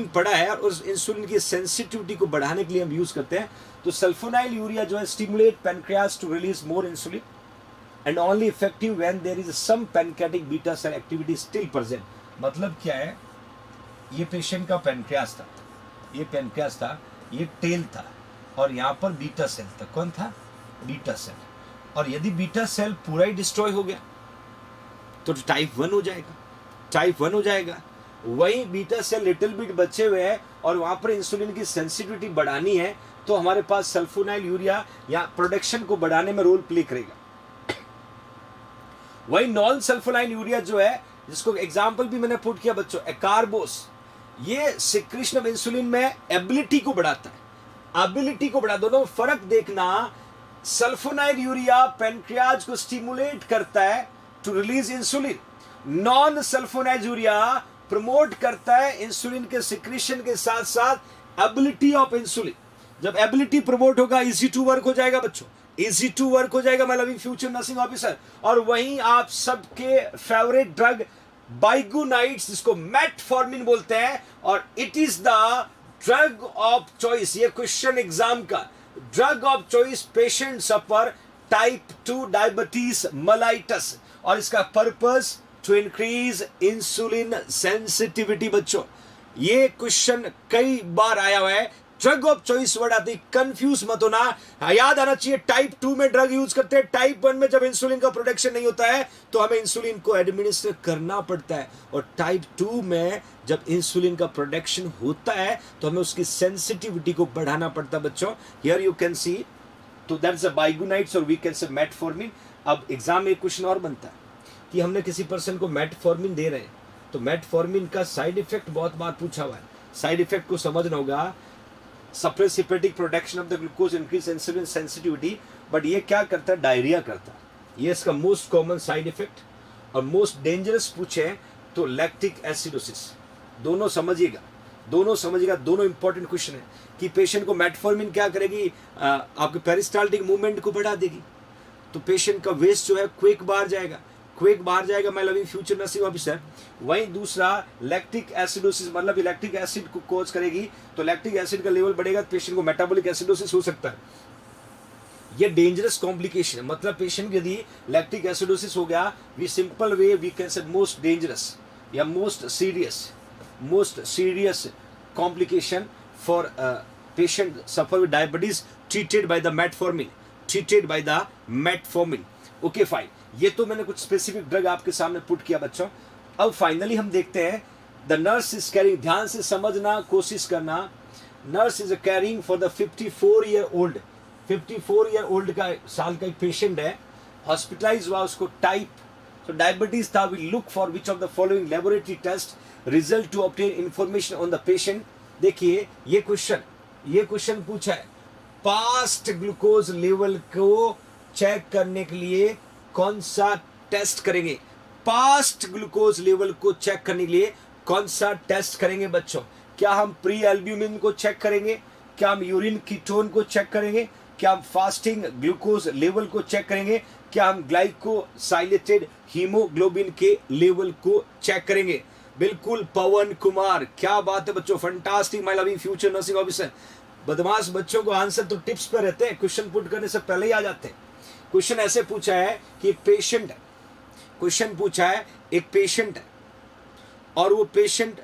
पड़ा है, और उस इंसुलिन की सेंसिटिविटी को बढ़ाने के लिए हम यूज करते हैं। तो सल्फोनाइल यूरिया जो है stimulate pancreas to release more insulin and only effective when there is some pancreatic beta cell activity still present. मतलब क्या है, ये पेशेंट का पैनक्रियास था, ये टेल था, और यहां पर बीटा सेल था। कौन था? Beta cell. और यदि बीटा सेल पूरा ही डिस्ट्रॉय हो गया तो टाइप 1 हो जाएगा। वही बीटा सेल लिटिल बिट बचे हुए हैं और वहां पर इंसुलिन की सेंसिटिविटी बढ़ानी है, तो हमारे पास सल्फोनाइल यूरिया या प्रोडक्शन को बढ़ाने में रोल प्ले करेगा। वही नॉन सल्फोनाइल यूरिया जो है, जिसको एग्जांपल भी मैंने पुट किया बच्चों, एकार्बोस, ये सिक्रीशन ऑफ इंसुलिन में एबिलिटी को बढ़ाता है, दोनों में फर्क देखना। सल्फोनाइल यूरिया पैनक्रियाज को स्टिमुलेट करता है to release insulin, non sulfonylurea promote करता है इंसुलिन के सिक्रीशन के साथ साथ एबिलिटी ऑफ इंसुलिन। जब एबिलिटी प्रमोट होगा, इजी टू वर्क हो जाएगा my loving future nursing officer. और वहीं आप सबके फेवरेट ड्रग बाइगुनाइड्स, जिसको मेटफॉर्मिन बोलते हैं, और it is the drug of choice. ये क्वेश्चन एग्जाम का drug of choice patient suffer type 2 diabetes mellitus, और इसका purpose to increase insulin sensitivity. बच्चों ये क्वेश्चन कई बार आया हुआ है, ड्रग ऑफ चॉइस वर्ड आती, कंफ्यूज मत होना, याद आना चाहिए। टाइप 2 में ड्रग यूज करते हैं, टाइप 1 में जब इंसुलिन का प्रोडक्शन नहीं होता है तो हमें इंसुलिन को एडमिनिस्टर करना पड़ता है, और टाइप 2 में जब इंसुलिन का प्रोडक्शन होता है तो हमें उसकी सेंसिटिविटी को बढ़ाना पड़ता है बच्चों। हियर यू कैन सी, तो दैट्स अ बाइगुनाइड्स और वी कैन से मेटफॉर्मिन। अब एग्जाम में एक क्वेश्चन और बनता है कि हमने किसी पर्सन को मेटफॉर्मिन दे रहे हैं, तो मेटफॉर्मिन का साइड इफेक्ट बहुत बार पूछा हुआ है, साइड इफेक्ट को समझना होगा। Suppress hepatic production of the glucose, increase insulin sensitivity, but ये क्या करता है? डायरिया करता है, ये इसका मोस्ट कॉमन साइड इफेक्ट। और मोस्ट डेंजरस पूछे तो लैक्टिक एसिडोसिस। दोनों समझिएगा, दोनों इंपॉर्टेंट क्वेश्चन है कि पेशेंट को मेटफॉर्मिन क्या करेगी, आपके पेरिस्टाल्टिक मूवमेंट को बढ़ा देगी, तो पेशेंट का वेस्ट जो है क्विक बाहर जाएगा, my loving future nursing officer. वहीं दूसरा लैक्टिक एसिडोसिस, मतलब लैक्टिक एसिड को कोज करेगी, तो लैक्टिक एसिड का लेवल बढ़ेगा तो पेशेंट को मेटाबॉलिक एसिडोसिस हो सकता है। ये डेंजरस कॉम्प्लिकेशन है, मतलब पेशेंट यदि लैक्टिक एसिडोसिस हो गया, we simple way we can say most dangerous या most serious complication for patient suffer with diabetes treated by the metformin. Okay fine, ये तो मैंने कुछ स्पेसिफिक ड्रग आपके सामने पुट किया बच्चों। अब फाइनली हम देखते हैं द नर्स इज कैरिंग, ध्यान से समझना कोशिश करना। Nurse is carrying for the 54 year old का साल का एक पेशेंट है, हॉस्पिटलाइज हुआ, उसको टाइप तो डायबिटीज था। We look for which of the following laboratory test result to obtain information on the patient. देखिए ये क्वेश्चन पूछा है, पास्ट ग्लूकोज लेवल को चेक करने के लिए कौन सा टेस्ट करेंगे? पास्ट ग्लूकोज लेवल को चेक करने के लिए कौन सा टेस्ट करेंगे बच्चों? क्या हम प्री एल्ब्यूमिन को चेक करेंगे? क्या हम यूरिन कीटोन को चेक करेंगे? क्या हम फास्टिंग ग्लूकोज लेवल को चेक करेंगे? क्या हम ग्लाइकोसाइलेटेड हीमोग्लोबिन के लेवल को चेक करेंगे? बिल्कुल पवन कुमार, क्या बात है बच्चों, fantastic my loving future nursing officer. बदमाश बच्चों को आंसर तो टिप्स पर रहते हैं, क्वेश्चन पुट करने से पहले ही आ जाते हैं। क्वेश्चन ऐसे पूछा है कि एक पेशेंट है, और वो पेशेंट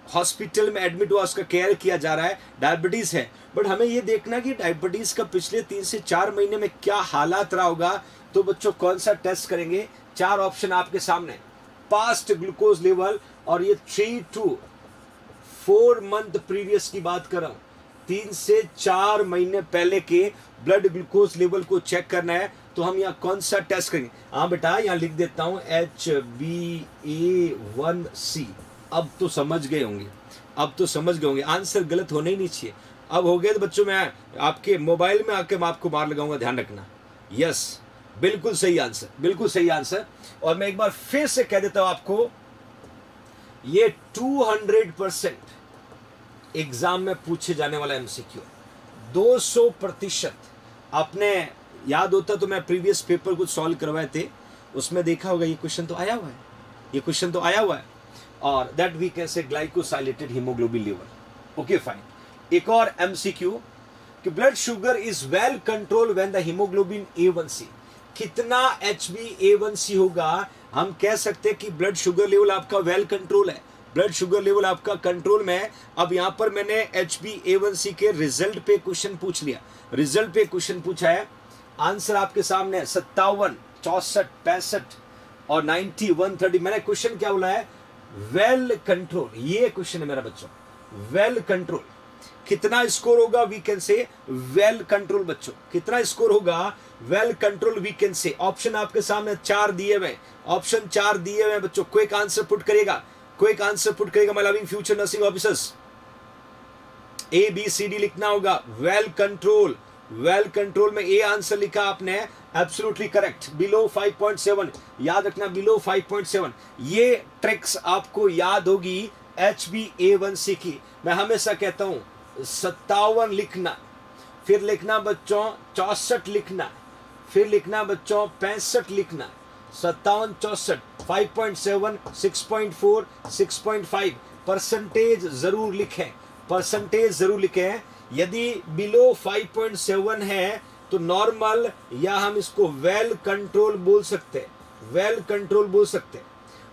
हॉस्पिटल में एडमिट हुआ, उसका केयर किया जा रहा है, डायबिटीज है, बट हमें ये देखना कि डायबिटीज का पिछले 3 से 4 महीने में क्या हालात रहा होगा। तो बच्चों कौन सा टेस्ट करेंगे? 4 ऑप्शन आपके सामने, पास्ट ग्लूकोज लेवल, और ये 3 to 4 मंथ प्रीवियस की बात कर रहा हूं, 3 से 4 महीने पहले के ब्लड ग्लूकोज लेवल को चेक करना है। तो हम यहाँ कौन सा टेस्ट करेंगे? हाँ बेटा, यहाँ लिख देता हूं HbA1c। अब तो समझ गए होंगे, अब तो समझ गए होंगे, आंसर गलत होने ही नहीं चाहिए। अब हो गया तो बच्चों, मैं आपके मोबाइल में आके मैं आपको मार लगाऊंगा, ध्यान रखना। यस, बिल्कुल सही आंसर, बिल्कुल सही आंसर। और मैं एक बार फिर से कह देता हूं आपको, ये 200% एग्जाम में पूछे जाने वाला एमसीक्यू, 200%। आपने याद होता तो मैं प्रीवियस पेपर कुछ सॉल्व करवाए थे, उसमें देखा होगा ये क्वेश्चन तो आया हुआ है, ये क्वेश्चन तो आया हुआ है। और that we can say glycosylated haemoglobin level. Okay fine. एक और एमसीक्यू कि blood sugar is well control when the haemoglobin A1c, कितना HbA1c होगा? हम कह सकते हैं कि ब्लड शुगर लेवल आपका वेल कंट्रोल है, ब्लड शुगर लेवल आपका कंट्रोल में है। अब यहां पर मैंने HbA1c के रिजल्ट पे क्वेश्चन पूछ लिया, रिजल्ट पे क्वेश्चन पूछा है, आंसर आपके सामने है 57, 64, 65 और 90, 130। मैंने क्वेश्चन क्या बोला है? वेल कंट्रोल, ये क्वेश्चन है मेरा बच्चों, वेल कंट्रोल। कितना स्कोर होगा? We can say well control. बच्चों कितना स्कोर होगा? Well control we can say. Option आपके सामने 4 दिए हुए, ऑप्शन 4 दिए हुए बच्चों। क्विक आंसर पुट करेगा, क्विक आंसर पुट करेगा my loving future nursing officers. ABCD लिखना होगा, वेल कंट्रोल, वेल कंट्रोल में ए आंसर लिखा आपने, एब्सोल्युटली करेक्ट। बिलो 5.7, याद रखना बिलो 5.7। ये ट्रिक्स आपको याद होगी HbA1c की। मैं हमेशा कहता हूं 57 लिखना, फिर लिखना बच्चों 64 लिखना, फिर लिखना बच्चों 65 लिखना, 57, 64, 5.7, 6.4, 6.5। परसेंटेज जरूर लिखें, परसेंटेज जरूर लिखें। यदि बिलो 5.7 है तो नॉर्मल, या हम इसको वेल कंट्रोल बोल सकते हैं, वेल कंट्रोल बोल सकते हैं।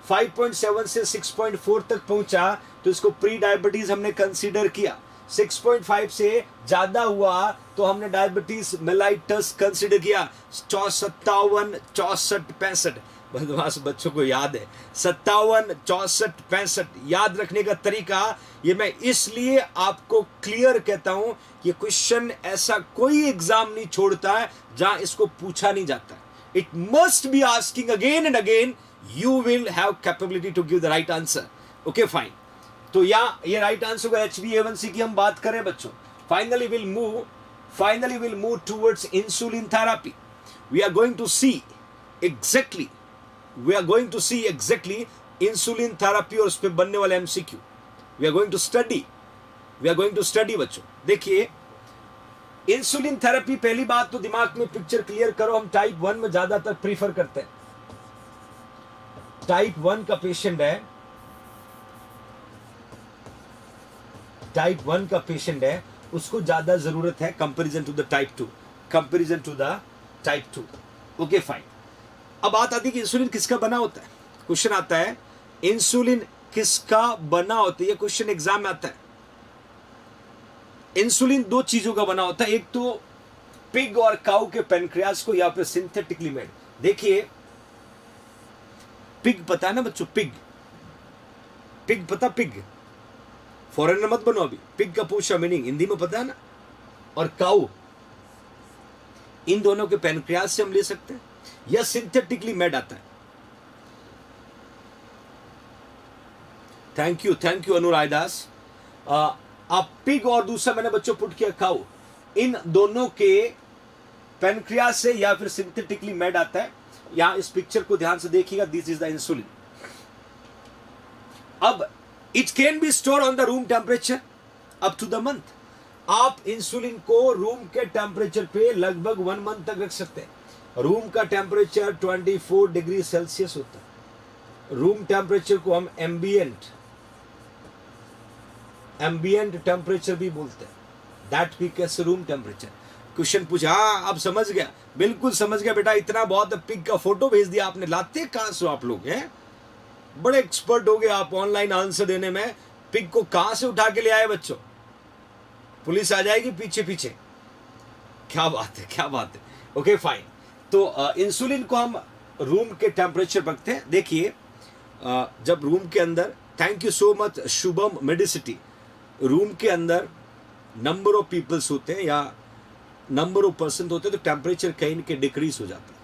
5.7 से 6.4 तक पहुंचा तो इसको प्री डायबिटीज हमने कंसीडर किया। 6.5 से ज्यादा हुआ तो हमने डायबिटीज मेलाइटस कंसीडर किया। 57, 64, 65, बदमाश बच्चों को याद है 57, 64, 65। याद रखने का तरीका ये मैं इसलिए आपको क्लियर कहता हूं, ये क्वेश्चन ऐसा कोई एग्जाम नहीं छोड़ता है जहां इसको पूछा नहीं जाता। It must be asking again and again, you will have capability to give the right answer. Okay fine. तो ये राइट आंसर होगा HbA1c की हम बात करें बच्चों। Finally will move towards insulin therapy. We are going to see exactly insulin therapy और उस पर बनने वाले MCQ we are going to study बच्चों। देखिए इंसुलिन थेरेपी, पहली बात तो दिमाग में पिक्चर क्लियर करो, हम टाइप 1 में ज्यादातर प्रीफर करते हैं। टाइप 1 का पेशेंट है, टाइप 1 का पेशेंट है, उसको ज्यादा जरूरत है comparison to the type 2। Okay fine. अब बात आती है कि इंसुलिन किसका बना होता है। क्वेश्चन आता है इंसुलिन किसका बना होता है, ये क्वेश्चन एग्जाम में आता है। इंसुलिन 2 चीजों का बना होता है, एक तो पिग और काऊ के पेनक्रियास को, या फिर सिंथेटिकली मेड। देखिए पिग पता है ना बच्चों, पिग पता, पिग फॉरेनर मत बनो अभी, पिग का पूछा मीनिंग हिंदी में पता है ना। और काऊ, इन दोनों के पेनक्रियास से हम ले सकते हैं, या सिंथेटिकली मेड आता है। थैंक यू अनुराग दास। आप पिग और दूसरा मैंने बच्चों पुट किया काऊ, इन दोनों के पेनक्रियास से या फिर सिंथेटिकली मेड आता है। यहां इस पिक्चर को ध्यान से देखिएगा, दिस इज द इंसुलिन। अब it can be store on the room temperature up to the month. आप इंसुलिन को रूम के टेम्परेचर पे लगभग 1 मंथ तक रख सकते हैं। रूम का टेम्परेचर 24 डिग्री सेल्सियस होता है। रूम टेम्परेचर को हम एम्बिएंट टेम्परेचर भी बोलते हैं, दैट वी कैसे रूम टेम्परेचर। क्वेश्चन पूछा, हाँ अब समझ गया, बिल्कुल समझ गया बेटा, इतना बहुत। पिग का फोटो भेज दिया आपने, लाते कहां से आप लोग हैं? बड़े एक्सपर्ट हो गए आप ऑनलाइन आंसर देने में। पिग को कहां से उठा के ले आए बच्चों? पुलिस आ जाएगी पीछे पीछे। क्या बात है, क्या बात है। Okay fine. तो इंसुलिन को हम रूम के टेम्परेचर पर रखते हैं। देखिए जब रूम के अंदर, thank you so much Shubham Medicity, room के अंदर नंबर ऑफ पीपल्स होते हैं या नंबर ऑफ पर्सन होते हैं तो टेम्परेचर कहीं न कहीं डिक्रीज हो जाता है।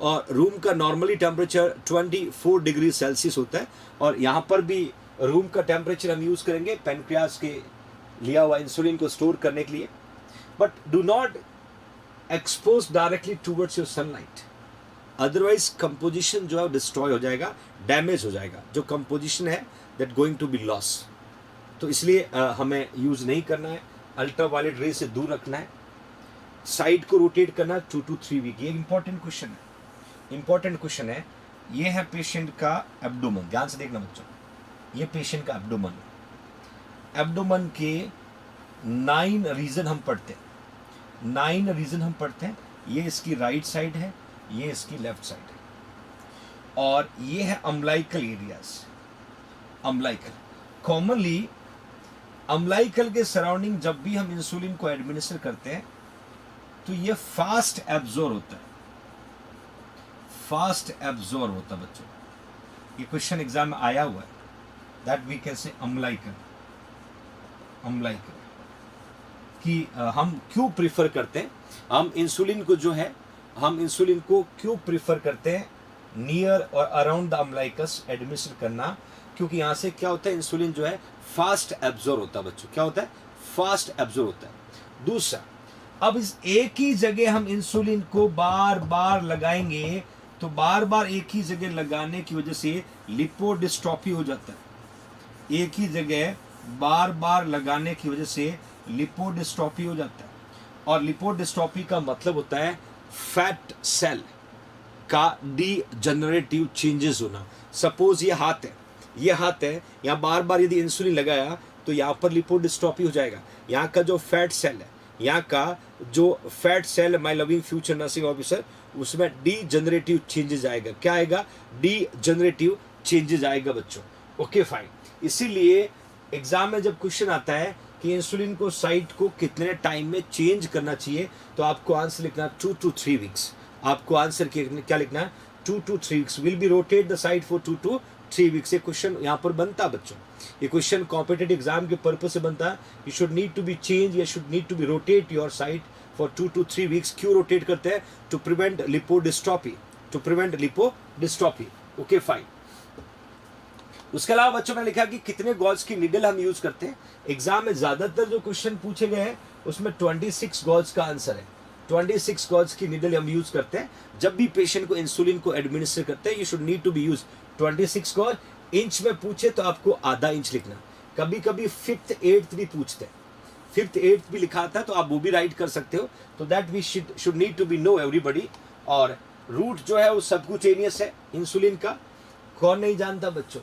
और रूम का नॉर्मली टेम्परेचर 24 डिग्री सेल्सियस होता है। और यहाँ पर भी रूम का टेम्परेचर हम यूज़ करेंगे पैनक्रियाज के लिया हुआ इंसुलिन को स्टोर करने के लिए। But do not expose directly towards your sunlight, otherwise composition जो है डिस्ट्रॉय हो जाएगा, डैमेज हो जाएगा। जो कंपोजिशन है that going to be loss. तो इसलिए हमें यूज़ नहीं करना है, अल्ट्रावायलेट रे से दूर रखना है, साइड को रोटेट करना 2 to 3 वीक। ये इंपॉर्टेंट क्वेश्चन है, इंपॉर्टेंट क्वेश्चन है। ये है पेशेंट का एब्डोमन, ध्यान से देखना बच्चों, ये पेशेंट का एब्डोमन है। एब्डोमन के 9 रीजन हम पढ़ते हैं, 9 रीजन हम पढ़ते हैं। ये इसकी राइट साइड है, ये इसकी लेफ्ट साइड है, और ये है umbilical areas. Umbilical, commonly umbilical के सराउंडिंग जब भी हम इंसुलिन को एडमिनिस्टर करते हैं तो ये फास्ट एब्जॉर्ब होता है, फास्ट एब्जॉर्ब होता है बच्चों। ये क्वेश्चन एग्जाम में आया हुआ है, that we can say umbilical. Umbilical कि हम क्यों प्रिफर करते हैं, हम इंसुलिन को जो है, हम इंसुलिन को क्यों प्रिफर करते हैं नियर और अराउंड द अम्लाइकस एडमिनिस्टर करना, क्योंकि यहाँ से क्या होता है, इंसुलिन जो है फास्ट एब्जॉर्ब होता है बच्चों। क्या होता है? फास्ट एब्जॉर्ब होता है। दूसरा, अब इस एक ही जगह हम इंसुलिन को बार बार लगाएंगे तो बार बार एक ही जगह लगाने की वजह से लिपोडिस्ट्रोफी हो जाता है। एक ही जगह बार बार लगाने की वजह से लिपोडिस्ट्रोफी हो जाता है। और लिपोडिस्ट्रोफी का मतलब होता है फैट सेल का डीजनरेटिव चेंजेस होना। सपोज ये हाथ है, ये हाथ है, यहाँ बार बार यदि इंसुलिन लगाया तो यहाँ पर लिपोडिस्ट्रोफी हो जाएगा। यहाँ का जो फैट सेल है, यहाँ का जो fat cell, my loving future nursing officer, उसमें डीजनरेटिव चेंजेस आएगा। क्या आएगा? डीजनरेटिव चेंजेस आएगा बच्चों। Okay fine. इसीलिए एग्जाम में जब क्वेश्चन आता है कि इंसुलिन को साइट को कितने टाइम में चेंज करना चाहिए, तो आपको आंसर लिखना 2 to 3 वीक्स। आपको आंसर क्या लिखना है? 2 to 3 weeks. Will be rotate the site for 2 to 3 weeks. ये क्वेश्चन यहाँ पर बनता है बच्चों। ये क्वेश्चन कॉम्पिटेटिव एग्जाम के पर्पज से बनता है। You should need to be change, you should need to be rotate your site for 2 to 3 weeks. क्यों रोटेट करते हैं? To prevent lipodystrophy, to prevent lipodystrophy. Okay fine. उसके अलावा बच्चों ने लिखा कि कितने गॉल्स की निडल हम यूज करते हैं। एग्जाम में ज्यादातर जो क्वेश्चन पूछे गए हैं उसमें 26 गॉल्स का आंसर है। 26 गॉल्स की निडल हम यूज करते हैं जब भी पेशेंट को इंसुलिन को एडमिनिस्टर करते हैं। You should need to be use 26 gauge. Inch में पूछे तो आपको आधा इंच लिखना। कभी कभी 5th 8th भी पूछते हैं, 5th 8th भी लिखा था, तो आप वो भी राइट कर सकते हो। तो that we should need to be know everybody. और रूट जो है वो सबक्यूटेनियस है इंसुलिन का। कौन नहीं जानता बच्चों?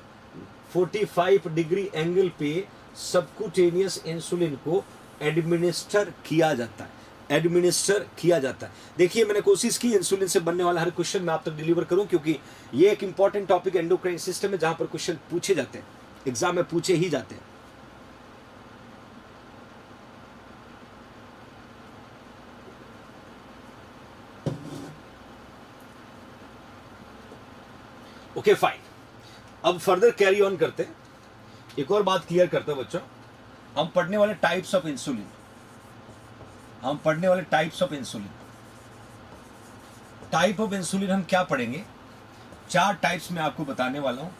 45 डिग्री एंगल पे सबक्यूटेनियस इंसुलिन को एडमिनिस्टर किया जाता है, एडमिनिस्टर किया जाता है। देखिए मैंने कोशिश की इंसुलिन से बनने वाला हर क्वेश्चन मैं आप तक डिलीवर करूं, क्योंकि ये एक इंपॉर्टेंट टॉपिक एंडोक्राइन सिस्टम है जहां पर क्वेश्चन पूछे जाते हैं, एग्जाम में पूछे ही जाते हैं। Okay fine. अब फर्दर कैरी ऑन करते हैं। एक और बात क्लियर करते हैं बच्चों, हम पढ़ने वाले टाइप्स ऑफ इंसुलिन, हम पढ़ने वाले types of insulin. Type of insulin हम क्या पढ़ेंगे? 4 टाइप्स में आपको बताने वाला हूं।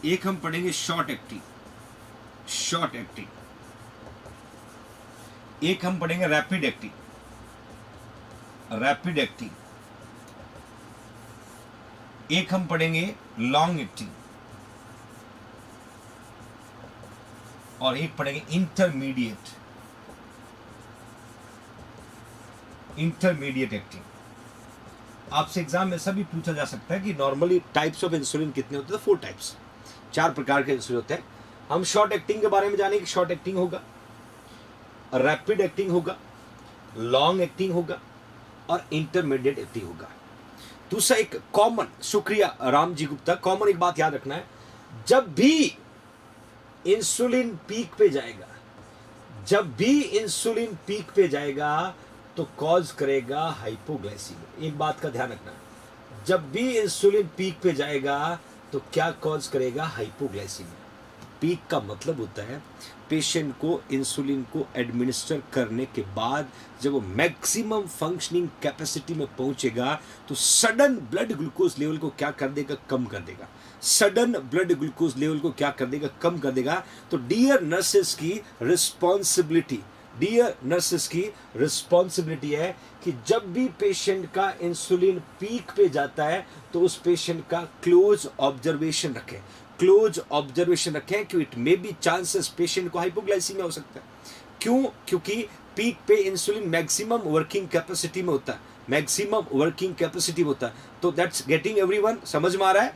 एक हम पढ़ेंगे शॉर्ट एक्टिंग, शॉर्ट एक्टिंग। एक हम पढ़ेंगे रैपिड एक्टिंग, रैपिड एक्टिंग। एक हम पढ़ेंगे लॉन्ग एक्टिंग, और एक पढ़ेंगे इंटरमीडिएट, इंटरमीडिएट एक्टिंग। आपसे एग्जाम में ऐसा भी पूछा जा सकता है कि नॉर्मली टाइप्स ऑफ इंसुलिन कितने होते हैं? 4 टाइप्स, 4 प्रकार के इंसुलिन होते हैं। हम शॉर्ट एक्टिंग के बारे में जानेंगे। शॉर्ट एक्टिंग होगा, रैपिड एक्टिंग होगा, लॉन्ग एक्टिंग होगा और इंटरमीडिएट एक्टिंग होगा। दूसरा एक कॉमन, शुक्रिया राम जी गुप्ता, कॉमन एक बात याद रखना है, जब भी इंसुलिन पीक पे जाएगा, जब भी इंसुलिन पीक पे जाएगा तो कॉज करेगा हाइपोग्लाइसीमिया। एक बात का ध्यान रखना, जब भी इंसुलिन पीक पे जाएगा तो क्या कॉज करेगा? हाइपोग्लाइसीमिया। पीक का मतलब होता है पेशेंट को इंसुलिन को एडमिनिस्टर करने के बाद जब वो मैक्सिमम फंक्शनिंग कैपेसिटी में पहुंचेगा तो सडन ब्लड ग्लूकोज लेवल को क्या कर देगा? कम कर देगा। सडन ब्लड ग्लूकोज लेवल को क्या कर देगा? कम कर देगा। तो डियर नर्सेस की रिस्पॉन्सिबिलिटी, डियर नर्सेस की रिस्पॉन्सिबिलिटी है कि जब भी पेशेंट का इंसुलिन पीक पे जाता है तो उस पेशेंट का क्लोज ऑब्जर्वेशन रखें, क्लोज ऑब्जर्वेशन रखें कि it may be chances patient को हाइपोग्लाइसीमिया हो सकता है। क्यों? क्योंकि पीक पे इंसुलिन मैक्सिमम वर्किंग कैपेसिटी में होता है, मैक्सिमम वर्किंग कैपेसिटी होता है। तो दैट्स गेटिंग एवरीवन, समझ में आ रहा है?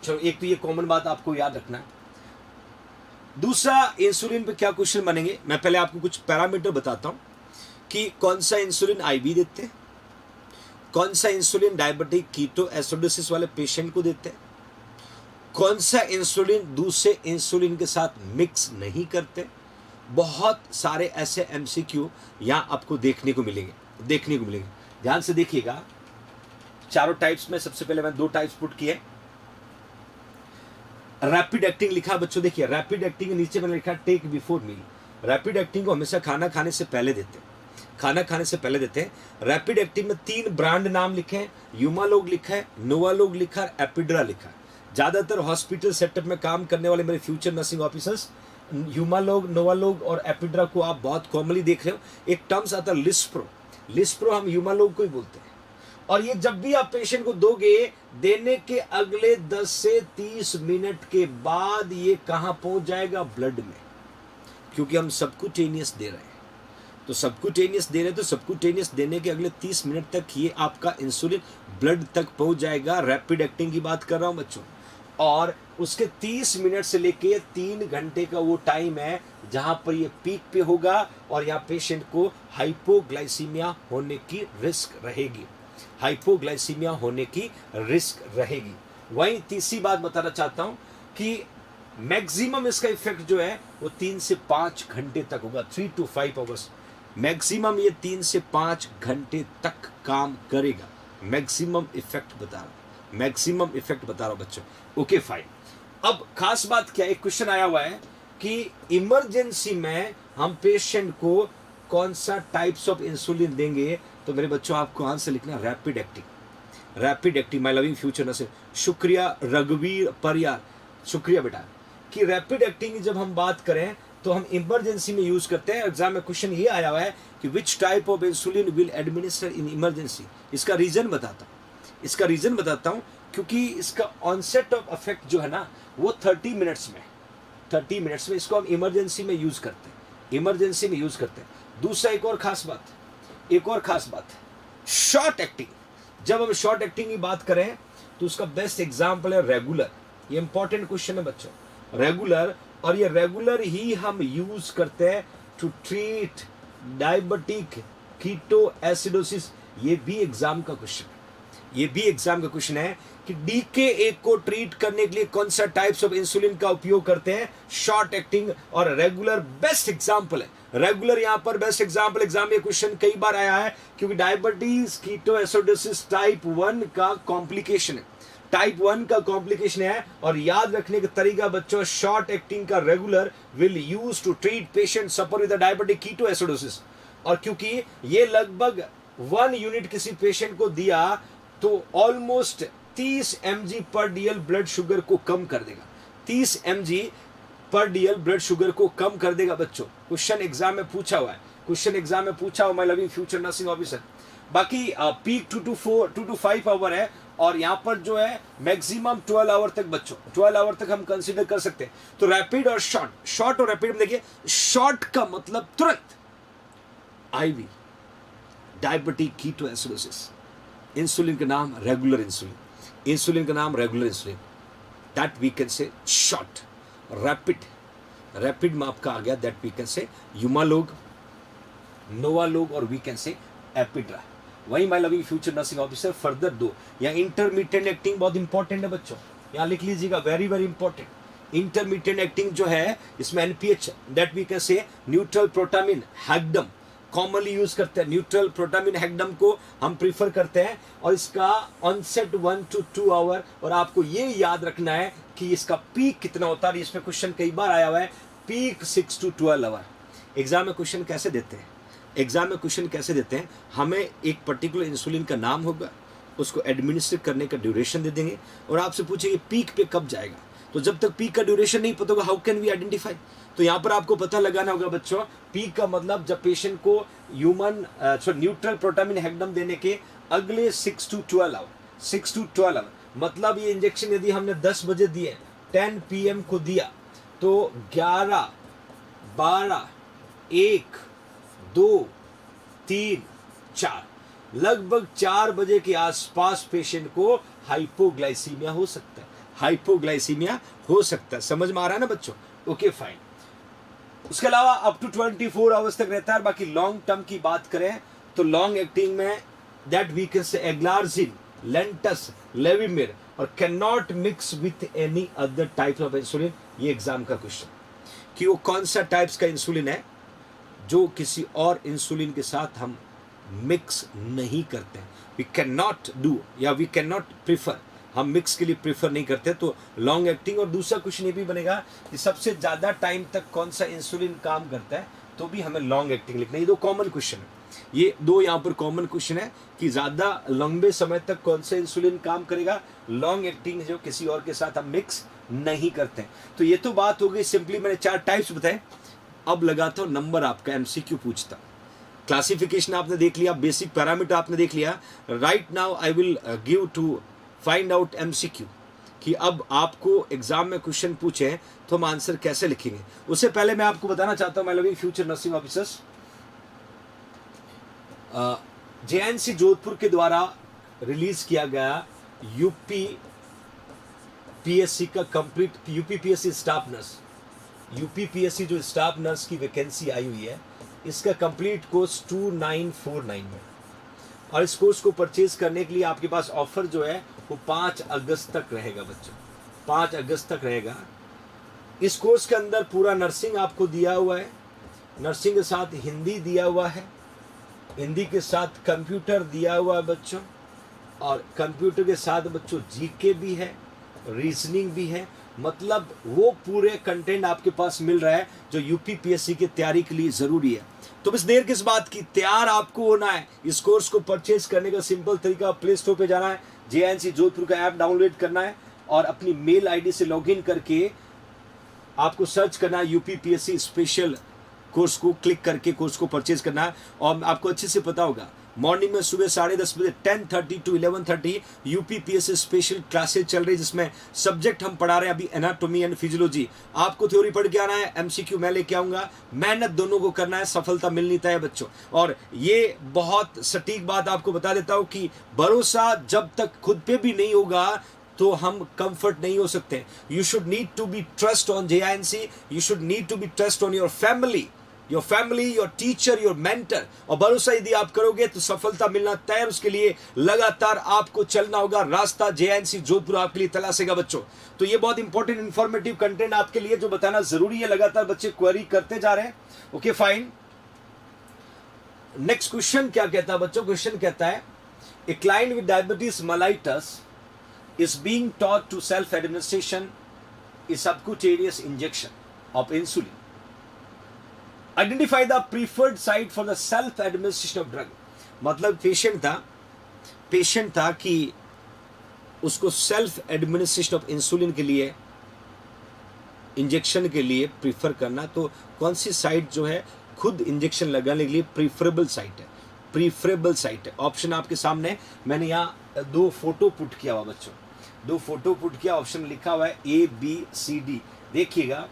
चलो, एक तो ये कॉमन बात आपको याद रखना है। दूसरा, इंसुलिन पे क्या क्वेश्चन बनेंगे, मैं पहले आपको कुछ पैरामीटर बताता हूं कि कौन सा इंसुलिन आईवी देते हैं, कौन सा इंसुलिन डायबिटिक कीटो एसिडोसिस वाले पेशेंट को देते हैं, कौन सा इंसुलिन दूसरे इंसुलिन के साथ मिक्स नहीं करते। बहुत सारे ऐसे एमसीक्यू यहां आपको देखने को मिलेंगे। ध्यान से देखिएगा, चारों टाइप्स में सबसे पहले मैं 2 टाइप्स पुट किए। रैपिड एक्टिंग लिखा बच्चों, देखिए रैपिड एक्टिंग के नीचे मैंने लिखा take before meal. Rapid acting को हमेशा खाना खाने से पहले देते हैं, रैपिड एक्टिंग में 3 ब्रांड नाम लिखे हैं, यूमालोग लिखा है, नोवालोग लिखा है, एपिड्रा लिखा है। ज्यादातर हॉस्पिटल सेटअप में काम करने वाले मेरे फ्यूचर नर्सिंग ऑफिसर्स यूमालोग, नोवालोग और एपिड्रा को आप बहुत कॉमनली देख रहे हो। एक टर्म्स आता है लिस्प्रो, हम यूमालोग को ही बोलते हैं। और ये जब भी आप पेशेंट को दोगे, देने के अगले 10 से 30 मिनट के बाद ये कहां पहुंच जाएगा? ब्लड में, क्योंकि हम सबक्यूटेनियस दे रहे हैं। तो सबक्यूटेनियस देने के अगले 30 मिनट तक ये आपका इंसुलिन ब्लड तक पहुंच जाएगा। रैपिड एक्टिंग की बात कर रहा हूं बच्चों। और उसके 30 मिनट से लेके 3 घंटे का वो टाइम है जहां पर ये पीक पे होगा और यहाँ पेशेंट को हाइपोग्लाइसीमिया होने की रिस्क रहेगी। वहीं तीसरी बात बताना चाहता हूं कि मैक्सिमम इसका इफेक्ट जो है वो 3 से 5 घंटे तक होगा, 3 to 5 आवर्स मैक्सिमम। ये 3 से 5 घंटे तक काम करेगा। मैक्सिमम इफेक्ट बता रहा हूं बच्चों। Okay fine. अब खास बात क्या है, एक क्वेश्चन आया हुआ है कि इमरजेंसी में हम पेशेंट को कौन सा टाइप्स ऑफ इंसुलिन देंगे। तो मेरे बच्चों आपको आंसर लिखना rapid acting. My loving future nurse, शुक्रिया रघुवीर परियार, शुक्रिया बेटा। कि रैपिड एक्टिंग की जब हम बात करें तो हम इमरजेंसी में यूज करते हैं। एग्जाम में क्वेश्चन ये आया हुआ है कि which type of insulin will administer in emergency. इसका रीजन बताता हूं क्योंकि इसका ऑनसेट ऑफ इफेक्ट जो है ना वो 30 मिनट्स में इसको हम इमरजेंसी में यूज करते हैं। दूसरा एक और खास बात, शॉर्ट एक्टिंग। जब हम शॉर्ट एक्टिंग की बात करें तो उसका बेस्ट एग्जांपल है रेगुलर। ये इंपॉर्टेंट क्वेश्चन है बच्चों, रेगुलर। और ये रेगुलर ही हम यूज करते हैं to treat diabetic keto acidosis. ये भी एग्जाम का क्वेश्चन है कि DKA को ट्रीट करने के लिए कौन सा टाइप्स ऑफ इंसुलिन का उपयोग करते हैं। शॉर्ट एक्टिंग और रेगुलर बेस्ट एग्जांपल है। रेगुलर यहां पर बेस्ट एग्जांपल। एग्जाम में क्वेश्चन कई बार आया है क्योंकि डायबिटीज कीटो एसिडोसिस टाइप 1 का कॉम्प्लिकेशन है। और याद रखने का तरीका बच्चों, शॉर्ट एक्टिंग का regular will use to treat patient suffer with diabetic keto acidosis. और क्योंकि ये लगभग 1 यूनिट किसी पेशेंट को दिया तो ऑलमोस्ट 30 mg पर DL ब्लड शुगर को कम कर देगा। 30 mg पर DL ब्लड शुगर को कम कर देगा बच्चों। क्वेश्चन एग्जाम में पूछा हुआ my loving future nursing officer. बाकी पीक 2 to 5 आवर है और यहाँ पर जो है मैक्सिमम 12 आवर तक बच्चों, 12 आवर तक हम कंसीडर कर सकते हैं। तो रैपिड और शॉर्ट और रैपिड में देखिए, शॉर्ट का मतलब तुरंत IV diabetic keto acidosis. Insulin का नाम regular insulin, that we can say short. Rapid में आपका आ गया, दैट वी कैन से यूमालोग, नोवालोग और वी कैन से एपिड्रा। वही my loving future nursing officer further दो। या इंटरमीडिएट एक्टिंग बहुत इंपॉर्टेंट है बच्चों, यहाँ लिख लीजिएगा, very very important. Intermediate acting जो है इसमें NPH that we can say neutral protamine Hagedorn commonly use करते हैं। न्यूट्रल प्रोटामिन हैगडम को हम प्रीफर करते हैं और इसका ऑनसेट 1 to 2 आवर। और आपको ये याद रखना है कि इसका पीक कितना होता है, इसमें क्वेश्चन कई बार आया हुआ है, पीक 6 to 12 आवर। एग्जाम में क्वेश्चन कैसे देते हैं, एग्जाम में क्वेश्चन कैसे देते हैं, हमें एक पर्टिकुलर इंसुलिन का नाम होगा, उसको एडमिनिस्टर करने का ड्यूरेशन दे देंगे और आपसे पूछेंगे पीक पे कब जाएगा। तो जब तक पीक का ड्यूरेशन नहीं पता होगा, हाउ कैन वी आइडेंटिफाई। तो यहाँ पर आपको पता लगाना होगा बच्चों, पीक का मतलब जब पेशेंट को ह्यूमन न्यूट्रल प्रोटामिन हैगडम देने के अगले 6 to 12 आवर, 6 to 12 आवर मतलब ये इंजेक्शन यदि हमने 10 बजे दिए, 10 PM को दिया, तो 11, 12, 1, 2, 3, 4 लगभग 4 बजे के आसपास पेशेंट को हाइपोग्लाइसीमिया हो सकता है, हाइपोग्लाइसीमिया हो सकता है। समझ में आ रहा है ना बच्चों? Okay fine. उसके अलावा अप टू 24 आवर्स तक रहता है। बाकी लॉन्ग टर्म की बात करें तो लॉन्ग एक्टिंग में that we can say glargine, Lantus, Levemir और can not mix with any other type of insulin. ये एग्जाम का क्वेश्चन कि वो कौन सा टाइप्स का इंसुलिन है जो किसी और इंसुलिन के साथ हम मिक्स नहीं करते हैं। वी कैन नॉट डू या वी कैन नॉट प्रीफर, हम मिक्स के लिए प्रीफर नहीं करते। तो लॉन्ग एक्टिंग। और दूसरा क्वेश्चन ये भी बनेगा कि सबसे ज़्यादा टाइम तक कौन सा इंसुलिन काम करता है, तो भी हमें लॉन्ग एक्टिंग लिखना है। ये दो कॉमन क्वेश्चन है, ये दो यहाँ पर कॉमन क्वेश्चन है कि ज़्यादा लंबे समय तक कौन सा इंसुलिन काम करेगा, लॉन्ग एक्टिंग जो किसी और के साथ हम मिक्स नहीं करते हैं। तो ये तो बात हो गई, सिंपली मैंने 4 टाइप्स बताए। अब लगाता हूँ नंबर आपका, एमसीक्यू पूछता। क्लासिफिकेशन आपने देख लिया, बेसिक पैरामीटर आपने देख लिया। Right now I will give to find out MCQ कि अब आपको एग्जाम में क्वेश्चन पूछे तो हम आंसर कैसे लिखेंगे। उससे पहले मैं आपको बताना चाहता हूं, my loving future nursing officers, JNC Jodhpur के द्वारा रिलीज किया गया यूपी पीएससी का complete, UP PSC staff nurse, UP PSC जो स्टाफ नर्स की वैकेंसी आई हुई है, इसका कंप्लीट कोर्स 2949 में। और इस कोर्स को परचेज करने के लिए आपके पास ऑफर जो है वो 5 अगस्त तक रहेगा बच्चों, 5 अगस्त तक रहेगा। इस कोर्स के अंदर पूरा नर्सिंग आपको दिया हुआ है, नर्सिंग के साथ हिंदी दिया हुआ है, हिंदी के साथ कंप्यूटर दिया हुआ है बच्चों, और कंप्यूटर के साथ बच्चों जीके भी है, रीजनिंग भी है। मतलब वो पूरे कंटेंट आपके पास मिल रहा है जो यूपी पीएससी की तैयारी के लिए ज़रूरी है। तो बस देर किस बात की, तैयार आपको होना है। इस कोर्स को परचेज करने का सिंपल तरीका, प्ले स्टोर पे जाना है, जेएनसी जोधपुर का ऐप डाउनलोड करना है और अपनी मेल आईडी से लॉगिन करके आपको सर्च करना है यूपी पीएससी स्पेशल कोर्स को क्लिक करके कोर्स को परचेज करना है। और आपको अच्छे से पता होगा मॉर्निंग में सुबह 10:30 बजे 10:30 to 11:30 UP PSC special classes चल रही है, जिसमें सब्जेक्ट हम पढ़ा रहे हैं अभी एनाटॉमी एंड फिजियोलॉजी। आपको थ्योरी पढ़ के आना है, एमसीक्यू मैं लेके आऊंगा, मेहनत दोनों को करना है, सफलता मिलनी तय है बच्चों। और ये बहुत सटीक बात आपको बता देता हूं कि भरोसा जब तक खुद पे भी नहीं होगा तो हम कंफर्ट नहीं हो सकते। You should need to be trust on JINC, you should need to be trust on your family, your teacher, your mentor. और भरोसा यदि आप करोगे तो सफलता मिलना तय है। उसके लिए लगातार आपको चलना होगा, रास्ता जेएनसी जोधपुर आपके लिए तलाशेगा बच्चों। तो ये बहुत इंपॉर्टेंट इंफॉर्मेटिव कंटेंट आपके लिए जो बताना जरूरी है, लगातार बच्चे क्वेरी करते जा रहे हैं। Okay fine. नेक्स्ट क्वेश्चन क्या कहता है बच्चों? क्वेश्चन कहता है a client with diabetes mellitus is being taught to self-administration a subcutaneous injection of insulin. Identify the preferred site for the self-administration of drug. मतलब पेशेंट था कि उसको सेल्फ एडमिनिस्ट्रेशन ऑफ इंसुलिन के लिए, इंजेक्शन के लिए प्रीफर करना, तो कौन सी साइट जो है खुद इंजेक्शन लगाने के लिए प्रीफरेबल साइट है, प्रीफरेबल साइट है। ऑप्शन आपके सामने, मैंने यहाँ 2 फोटो पुट किया हुआ बच्चों, 2 फोटो पुट किया, ऑप्शन लिखा हुआ है ABCD। देखिएगा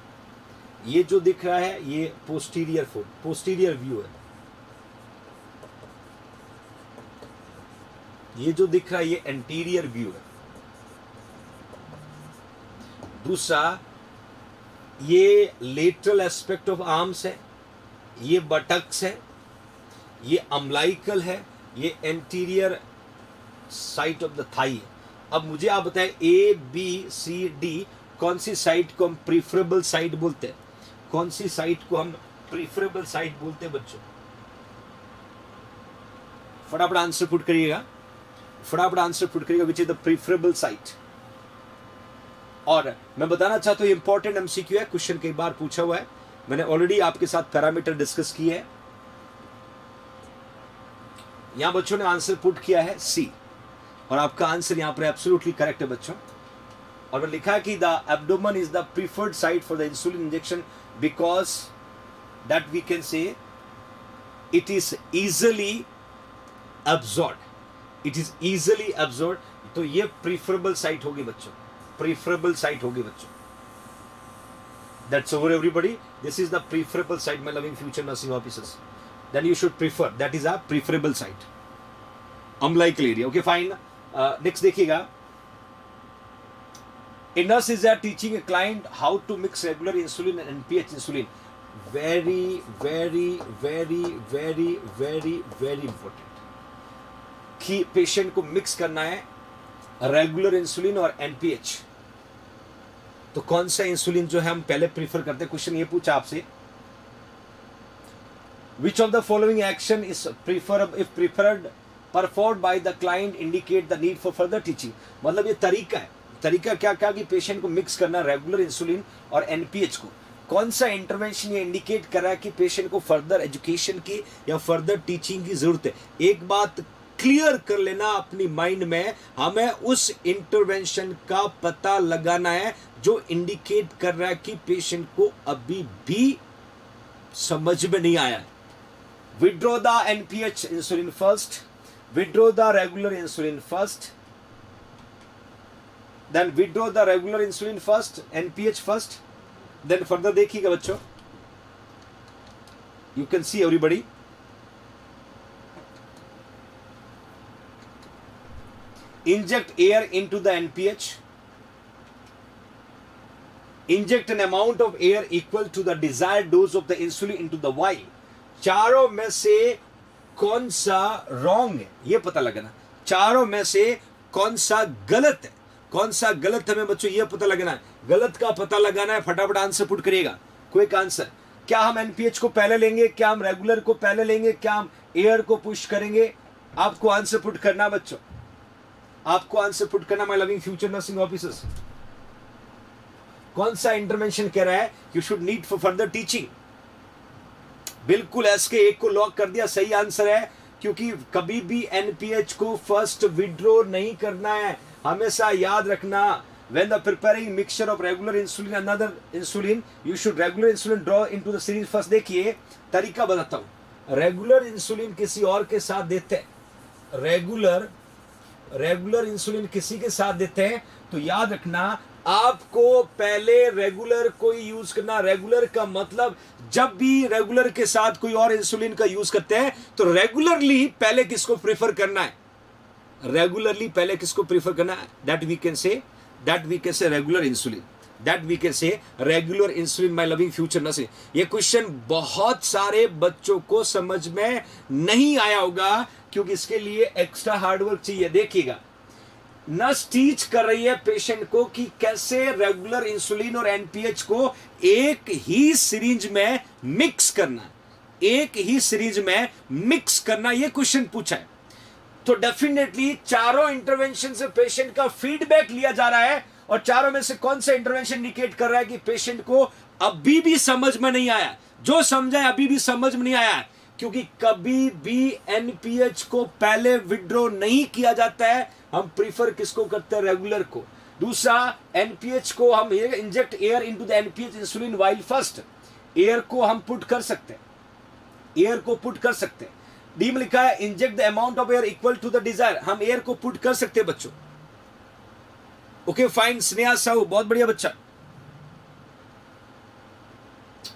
ये जो दिख रहा है ये पोस्टीरियर व्यू है, ये जो दिख रहा है ये एंटीरियर व्यू है। दूसरा ये लेटरल एस्पेक्ट ऑफ आर्म्स है, ये बटक्स है, ये अम्लाइकल है, ये anterior side of the thigh है। अब मुझे आप बताएं ए बी सी डी कौन सी साइड को हम प्रीफरेबल साइड बोलते हैं, कौन सी साइड को हम प्रीफरेबल साइड बोलते हैं बच्चों? फटाफट आंसर पुट करिएगा, फटाफट आंसर पुट करिएगा which is the preferable side. और मैं बताना चाहता हूं इंपॉर्टेंट एमसीक्यू है, क्वेश्चन कई बार पूछा हुआ है, मैंने ऑलरेडी आपके साथ पैरामीटर डिस्कस किए हैं। यहां बच्चों ने आंसर पुट किया है सी, और आपका आंसर यहां पर एब्सोल्युटली करेक्ट है बच्चों। और लिखा है कि the abdomen is the preferred site for the insulin injection because that we can say it is easily absorb, it is easily absorb. तो ये प्रीफरेबल साइट होगी बच्चों, प्रीफरेबल साइट होगी बच्चों। That's over everybody. This is the preferable site, my loving future nursing officers. Then you should prefer. That is a preferable site. Umbilical area. Okay, fine. Next देखिएगा. A nurse is there teaching a client how to mix regular insulin and NPH insulin. Very, very, very, very, very, very important. कि patient को mix करना है regular insulin और NPH. तो कौन सा insulin जो है हम पहले प्रीफर करते हैं? क्वेश्चन ये पूछा आपसे, विच of the following action is prefer if preferred performed by the client indicate the need for further teaching. मतलब ये तरीका है, तरीका क्या क्या कि पेशेंट को मिक्स करना रेगुलर इंसुलिन और एनपीएच को। कौन सा इंटरवेंशन ये इंडिकेट कर रहा है कि पेशेंट को फर्दर एजुकेशन की या फर्दर टीचिंग की जरूरत है? एक बात क्लियर कर लेना अपनी माइंड में, हमें उस इंटरवेंशन का पता लगाना है जो इंडिकेट कर रहा है कि पेशेंट को अभी भी समझ में नहीं आया। Withdraw the NPH insulin first, withdraw the regular insulin first, then withdraw the regular insulin first, NPH first, then further देखिएगा बच्चों, you can see everybody. Inject air into the NPH. Inject an amount of air equal to the desired dose of the insulin into the vial. चारों में से कौन सा wrong है ये पता लगाना, चारों में से कौन सा गलत है, कौन सा गलत है हमें बच्चों ये पता लगाना है। गलत का पता लगाना है, फटाफट आंसर पुट करिएगा, क्विक आंसर। क्या हम एनपीएच को पहले लेंगे, क्या हम रेगुलर को पहले लेंगे, क्या हम एयर को पुश करेंगे? आपको आंसर पुट करना बच्चों, आपको आंसर पुट करना my loving future nursing officers. कौन सा इंटरवेंशन कह रहा है you should need for further teaching? बिल्कुल एसके एक को लॉक कर दिया, सही आंसर है, क्योंकि कभी भी एनपीएच को फर्स्ट विड्रॉ नहीं करना है। हमेशा याद रखना, when the preparing mixture of regular insulin and another insulin you should regular insulin draw into the syringe first। देखिए तरीका बताता हूं, रेगुलर इंसुलिन किसी और के साथ देते हैं, रेगुलर इंसुलिन किसी के साथ देते हैं, तो याद रखना आपको पहले रेगुलर को यूज करना। रेगुलर का मतलब जब भी रेगुलर के साथ कोई और इंसुलिन का यूज करते हैं तो रेगुलरली पहले किसको प्रीफर करना है, रेगुलरली पहले किसको प्रीफर करना है? That we can say regular insulin, that we can say regular insulin my loving future nursing. ये क्वेश्चन बहुत सारे बच्चों को समझ में नहीं आया होगा क्योंकि इसके लिए एक्स्ट्रा हार्डवर्क चाहिए। देखिएगा, नर्स टीच कर रही है पेशेंट को कि कैसे रेगुलर इंसुलिन और एनपीएच को एक ही सिरिंज में मिक्स करना, एक ही सिरिंज में मिक्स करना, ये क्वेश्चन पूछा है। तो डेफिनेटली चारों इंटरवेंशन से पेशेंट का फीडबैक लिया जा रहा है, और चारों में से कौन सा इंटरवेंशन इंडिकेट कर रहा है कि पेशेंट को अभी भी समझ में नहीं आया? जो समझा है अभी भी समझ में नहीं आया, क्योंकि कभी भी एनपीएच को पहले विड्रॉ नहीं किया जाता है। हम प्रीफर किसको करते हैं? रेगुलर को। दूसरा, एनपीएच को हम inject air into the NPH insulin while first, air को हम पुट कर सकते हैं, एयर को पुट कर सकते हैं। डी में लिखा है inject the amount of air equal to the desire, हम एयर को पुट कर सकते हैं बच्चों। ओके फाइन, स्नेहा साहू बहुत बढ़िया बच्चा।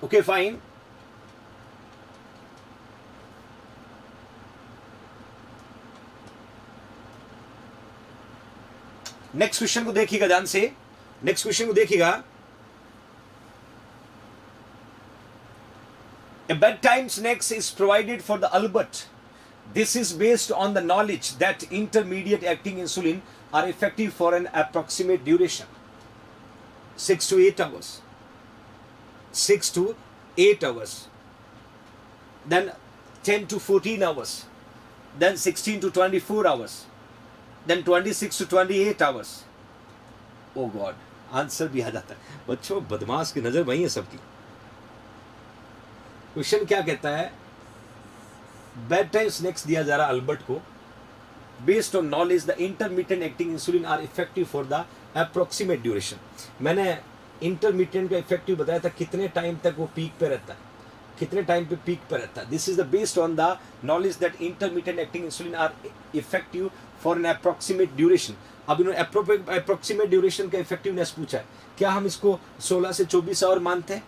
ओके फाइन, नेक्स्ट क्वेश्चन को देखिएगा ध्यान से, नेक्स्ट क्वेश्चन को देखिएगा। A bedtime snacks is provided for the Albert This is based on the knowledge that intermediate acting insulin are effective for an approximate duration 6 to 8 hours. 6 to 8 hours. Then 10 to 14 hours. Then 16 to 24 hours. Then 26 to 28 hours. Oh God, answer भी आ जाता है बच्चों. बदमाश की नजर वही है सबकी. क्वेश्चन क्या कहता है? बेड टाइम स्नैक्स दिया जा रहा अल्बर्ट को. Based on knowledge the intermediate acting insulin are effective for the approximate duration. मैंने इंटरमीडिएट का इफेक्टिव बताया था, कितने टाइम तक वो पीक पे रहता है, कितने टाइम पे पीक पे रहता है. This is the based on the knowledge that intermediate acting insulin are effective for an approximate duration. अब इन्होंने अप्रोक्सीमेट ड्यूरेशन का इफेक्टिवनेस पूछा है. क्या हम इसको 16 से 24 आवर मानते हैं?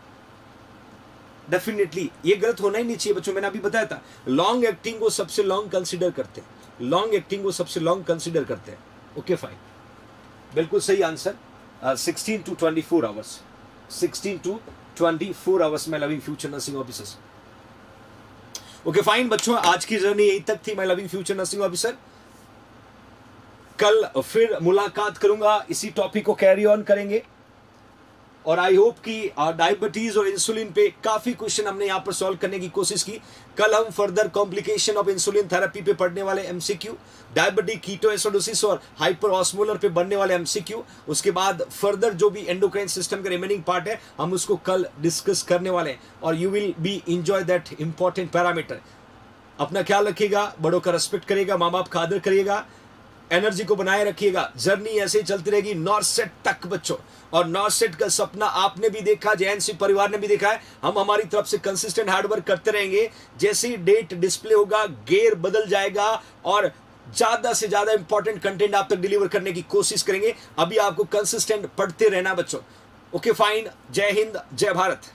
डेफिनेटली ये गलत होना ही नहीं चाहिए बच्चों. मैंने अभी बताया था लॉन्ग एक्टिंग को सबसे लॉन्ग कंसीडर करते हैं. लॉन्ग एक्टिंग को सबसे लॉन्ग कंसीडर करते हैं. ओके फाइन, बिल्कुल सही answer. 16 to 24 hours. 16 to 24 hours my loving future nursing officers. Okay fine बच्चों, आज की जर्नी यही तक थी my loving future nursing officer. कल फिर मुलाकात करूंगा, इसी टॉपिक को कैरी ऑन करेंगे. और आई होप कि डायबिटीज और इंसुलिन पे काफी क्वेश्चन हमने यहाँ पर सॉल्व करने की कोशिश की. कल हम further complication of insulin therapy पे पढ़ने वाले एमसीक्यू, डायबिटिक कीटोएसिडोसिस और हाइपर ऑस्मोलर पे बनने वाले एमसीक्यू. उसके बाद फर्दर जो भी एंडोक्राइन सिस्टम का रिमेनिंग पार्ट है हम उसको कल डिस्कस करने वाले हैं. और you will be enjoy that important parameter. अपना ख्याल रखिएगा, बड़ों का रेस्पेक्ट करिएगा, माँ बाप का आदर करिएगा, एनर्जी को बनाए रखिएगा. जर्नी ऐसे ही चलती रहेगी नॉर्थ सेट तक बच्चों. और नॉर्थ सेट का सपना आपने भी देखा, जेएनसी परिवार ने भी देखा है. हम हमारी तरफ से कंसिस्टेंट हार्डवर्क करते रहेंगे. जैसे ही डेट डिस्प्ले होगा गियर बदल जाएगा और ज्यादा से ज्यादा इंपॉर्टेंट कंटेंट आप तक डिलीवर करने की कोशिश करेंगे. अभी आपको कंसिस्टेंट पढ़ते रहना बच्चों. ओके फाइन, जय हिंद, जय भारत.